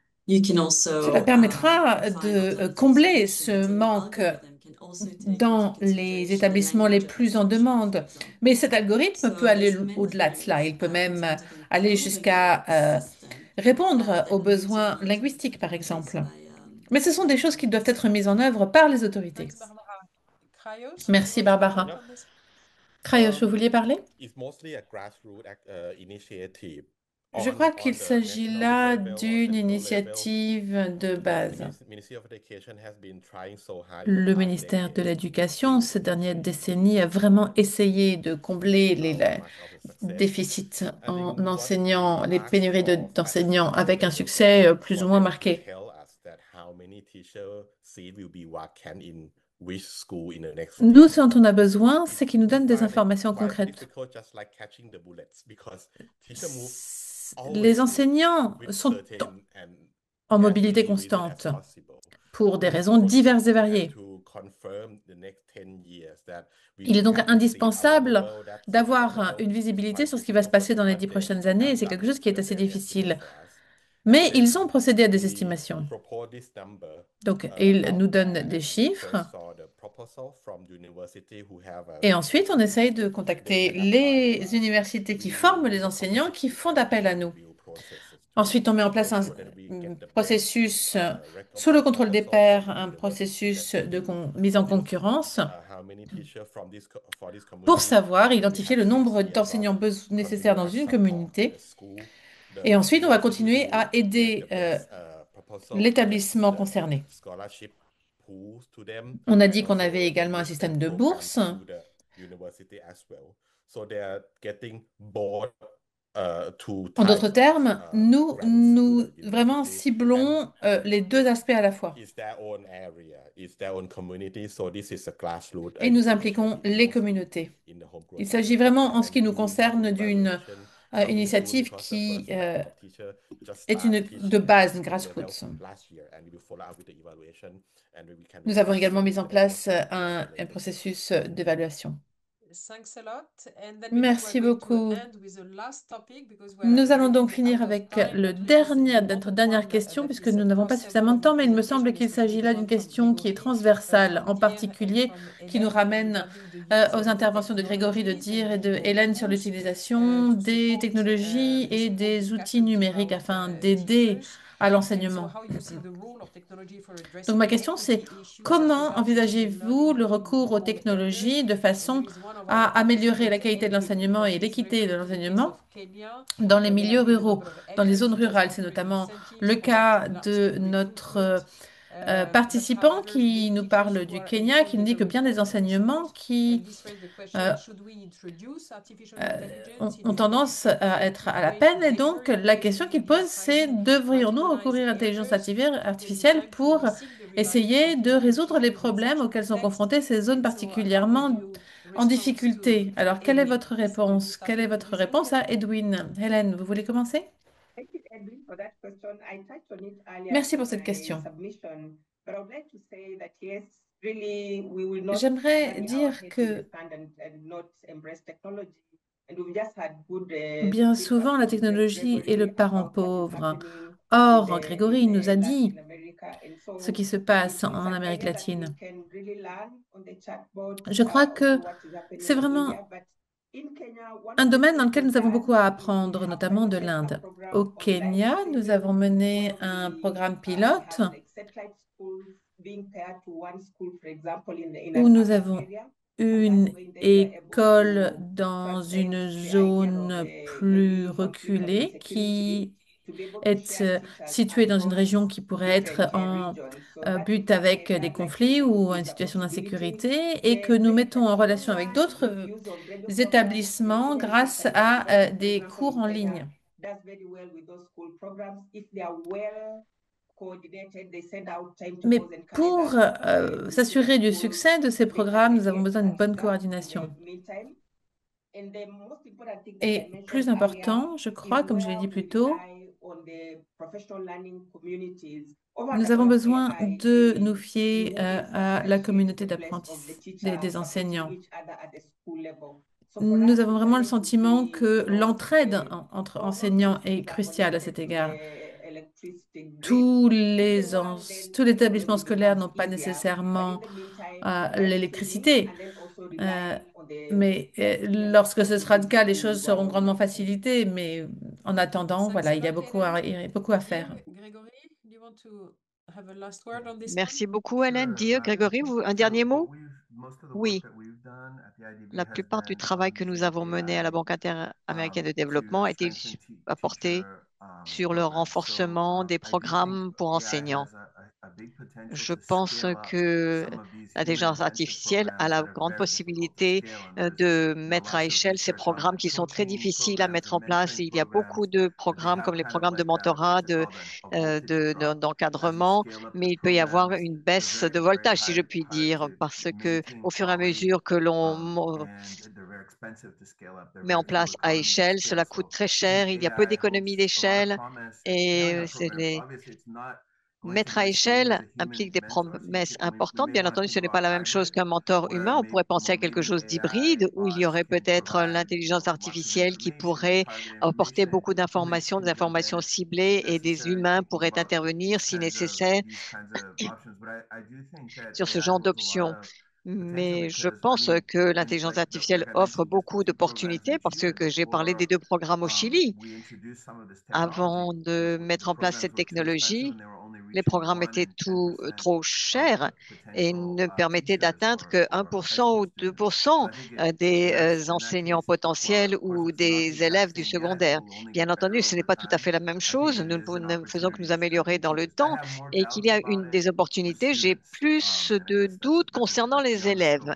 Cela permettra de combler ce manque dans les établissements les plus en demande. Mais cet algorithme peut aller au-delà de cela. Il peut même aller jusqu'à répondre aux besoins linguistiques, par exemple. Mais ce sont des choses qui doivent être mises en œuvre par les autorités. Merci, Barbara. Krayos, vous vouliez parler? Je crois qu'il s'agit là d'une initiative de base. Le ministère de l'Éducation, ces dernières décennies, a vraiment essayé de combler les déficits en enseignants, les pénuries d'enseignants, avec un succès plus ou moins marqué. Nous, ce dont on a besoin, c'est qu'ils nous donnent des informations concrètes. Les enseignants sont en mobilité constante pour des raisons diverses et variées. Il est donc indispensable d'avoir une visibilité sur ce qui va se passer dans les 10 prochaines années, et c'est quelque chose qui est assez difficile. Mais ils ont procédé à des estimations. Donc, ils nous donnent des chiffres. Et ensuite, on essaye de contacter les universités qui forment les enseignants qui font appel à nous. Ensuite, on met en place un processus sous le contrôle des pairs, un processus de mise en concurrence pour savoir identifier le nombre d'enseignants nécessaires dans une communauté. Et ensuite, on va continuer à aider l'établissement concerné. On a dit qu'on avait également un système de bourse. En d'autres termes, nous vraiment ciblons les deux aspects à la fois. Et nous impliquons les communautés. Il s'agit vraiment, en ce qui nous concerne, d'une initiative qui est de base, une grassroots. Nous avons également mis en place un processus d'évaluation. Merci beaucoup. Nous allons donc finir avec notre dernière question, puisque nous n'avons pas suffisamment de temps, mais il me semble qu'il s'agit là d'une question qui est transversale, en particulier qui nous ramène aux interventions de Grégory, de Dir et de Hélène sur l'utilisation des technologies et des outils numériques afin d'aider à l'enseignement. Donc ma question, c'est comment envisagez-vous le recours aux technologies de façon à améliorer la qualité de l'enseignement et l'équité de l'enseignement dans les milieux ruraux, dans les zones rurales? C'est notamment le cas de notre participant qui nous parle du Kenya, qui nous dit que bien des enseignements qui euh, ont tendance à être à la peine. Et donc, la question qu'il pose, c'est devrions-nous recourir à l'intelligence artificielle pour essayer de résoudre les problèmes auxquels sont confrontées ces zones particulièrement en difficulté? Alors, quelle est votre réponse? Quelle est votre réponse à Edwin? Hélène, vous voulez commencer? Merci pour cette question. J'aimerais dire que bien souvent, la technologie est le parent pauvre. Or, Grégory nous a dit ce qui se passe en Amérique latine. Je crois que c'est vraiment un domaine dans lequel nous avons beaucoup à apprendre, notamment de l'Inde. Au Kenya, nous avons mené un programme pilote où nous avons une école dans une zone plus reculée qui est située dans une région qui pourrait être en but avec des conflits ou une situation d'insécurité et que nous mettons en relation avec d'autres établissements grâce à des cours en ligne. Mais pour s'assurer du succès de ces programmes, nous avons besoin d'une bonne coordination. Et plus important, je crois, comme je l'ai dit plus tôt, nous avons besoin de nous fier à la communauté d'apprentis, des enseignants. Nous avons vraiment le sentiment que l'entraide entre enseignants est cruciale à cet égard. Tous les établissements scolaires n'ont pas nécessairement l'électricité, mais lorsque ce sera le cas, les choses seront grandement facilitées. Mais en attendant, voilà, il y a beaucoup à faire. Merci beaucoup, Hélène. Dire, Grégory, un dernier mot? Oui. La plupart du travail que nous avons mené à la Banque interaméricaine de développement a été apporté sur le renforcement des programmes pour enseignants. Je pense que l'intelligence artificielle a la grande possibilité de mettre à échelle ces programmes qui sont très difficiles à mettre en place. Il y a beaucoup de programmes comme les programmes de mentorat, d'encadrement, mais il peut y avoir une baisse de voltage, si je puis dire, parce que au fur et à mesure que l'on met en place à échelle, cela coûte très cher, il y a peu d'économies d'échelle et mettre à échelle implique des promesses importantes. Bien entendu, ce n'est pas la même chose qu'un mentor humain. On pourrait penser à quelque chose d'hybride où il y aurait peut-être l'intelligence artificielle qui pourrait apporter beaucoup d'informations, des informations ciblées et des humains pourraient intervenir si nécessaire sur ce genre d'options. Mais je pense que l'intelligence artificielle offre beaucoup d'opportunités parce que j'ai parlé des 2 programmes au Chili. Avant de mettre en place cette technologie, les programmes étaient trop chers et ne permettaient d'atteindre que 1% ou 2% des enseignants potentiels ou des élèves du secondaire. Bien entendu, ce n'est pas tout à fait la même chose. Nous ne faisons que nous améliorer dans le temps et qu'il y a des opportunités. J'ai plus de doutes concernant les élèves.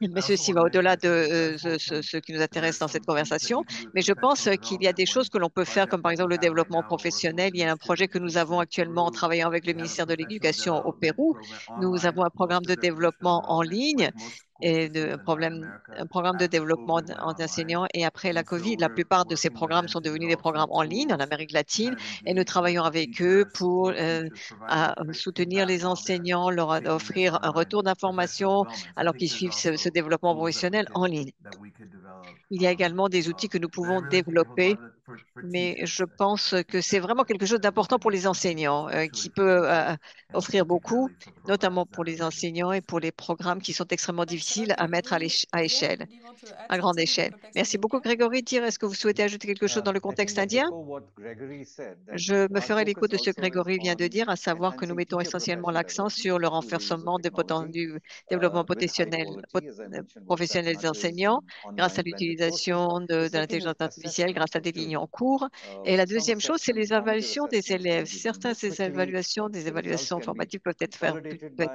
Mais ceci va au-delà de ce qui nous intéresse dans cette conversation. Mais je pense qu'il y a des choses que l'on peut faire, comme par exemple le développement professionnel. Il y a un projet que nous avons actuellement en travaillant avec le ministère de l'Éducation au Pérou. Nous avons un programme de développement en ligne et un programme de développement d'enseignants. Et après la COVID, la plupart de ces programmes sont devenus des programmes en ligne en Amérique latine et nous travaillons avec eux pour soutenir les enseignants, leur offrir un retour d'information alors qu'ils suivent ce développement professionnel en ligne. Il y a également des outils que nous pouvons développer, mais je pense que c'est vraiment quelque chose d'important pour les enseignants qui peut offrir beaucoup, notamment pour les enseignants et pour les programmes qui sont extrêmement difficiles à mettre à échelle, à grande échelle. Merci beaucoup, Grégory. Dire, est-ce que vous souhaitez ajouter quelque chose dans le contexte indien? Je me ferai l'écho de ce que Grégory vient de dire, à savoir que nous mettons essentiellement l'accent sur le renforcement du développement professionnel des enseignants grâce à l'utilisation de l'intelligence artificielle, grâce à des lignes en cours. Et la deuxième chose, c'est les évaluations des élèves. Certaines des évaluations formatives peuvent être faites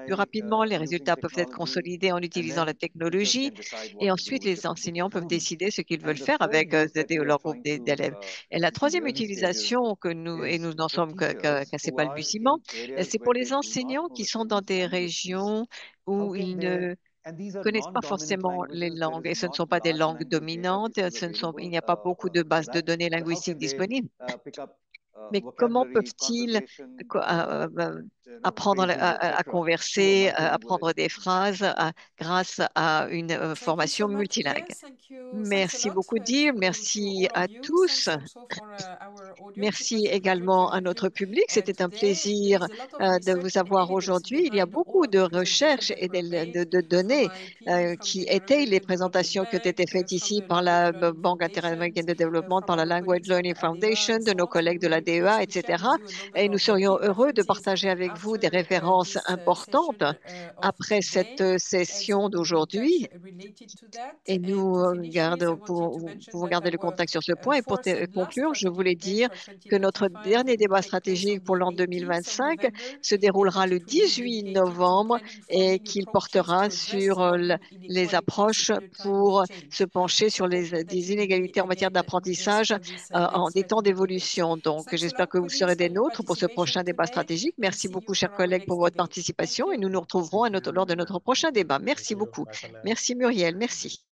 plus rapidement, les résultats peuvent être consolidés en utilisant la technologie et ensuite les enseignants peuvent décider ce qu'ils veulent faire avec leur groupe d'élèves. Et la troisième utilisation nous n'en sommes qu'à ces balbutiements, c'est pour les enseignants qui sont dans des régions où ils ne connaissent pas forcément les langues et ce ne sont pas des langues dominantes, il n'y a pas beaucoup de bases de données linguistiques disponibles. Mais comment peuvent-ils apprendre à converser, apprendre des phrases grâce à une formation multilingue? Merci beaucoup, Dir. Merci à tous. Merci également à notre public. C'était un plaisir de vous avoir aujourd'hui. Il y a beaucoup de recherches et de données qui étayent les présentations qui ont été faites ici par la Banque interaméricaine de développement, par la Language Learning Foundation, de nos collègues de la DEA, etc. Et nous serions heureux de partager avec vous des références importantes après cette session d'aujourd'hui. Et nous pouvons garder le contact sur ce point. Et pour conclure, je voulais dire que notre dernier débat stratégique pour l'an 2025 se déroulera le 18 novembre et qu'il portera sur les approches pour se pencher sur des inégalités en matière d'apprendissage en des temps d'évolution. Donc, j'espère que vous serez des nôtres pour ce prochain débat stratégique. Merci beaucoup, chers collègues, pour votre participation et nous nous retrouverons lors de notre prochain débat. Merci beaucoup. Merci, Muriel. Merci.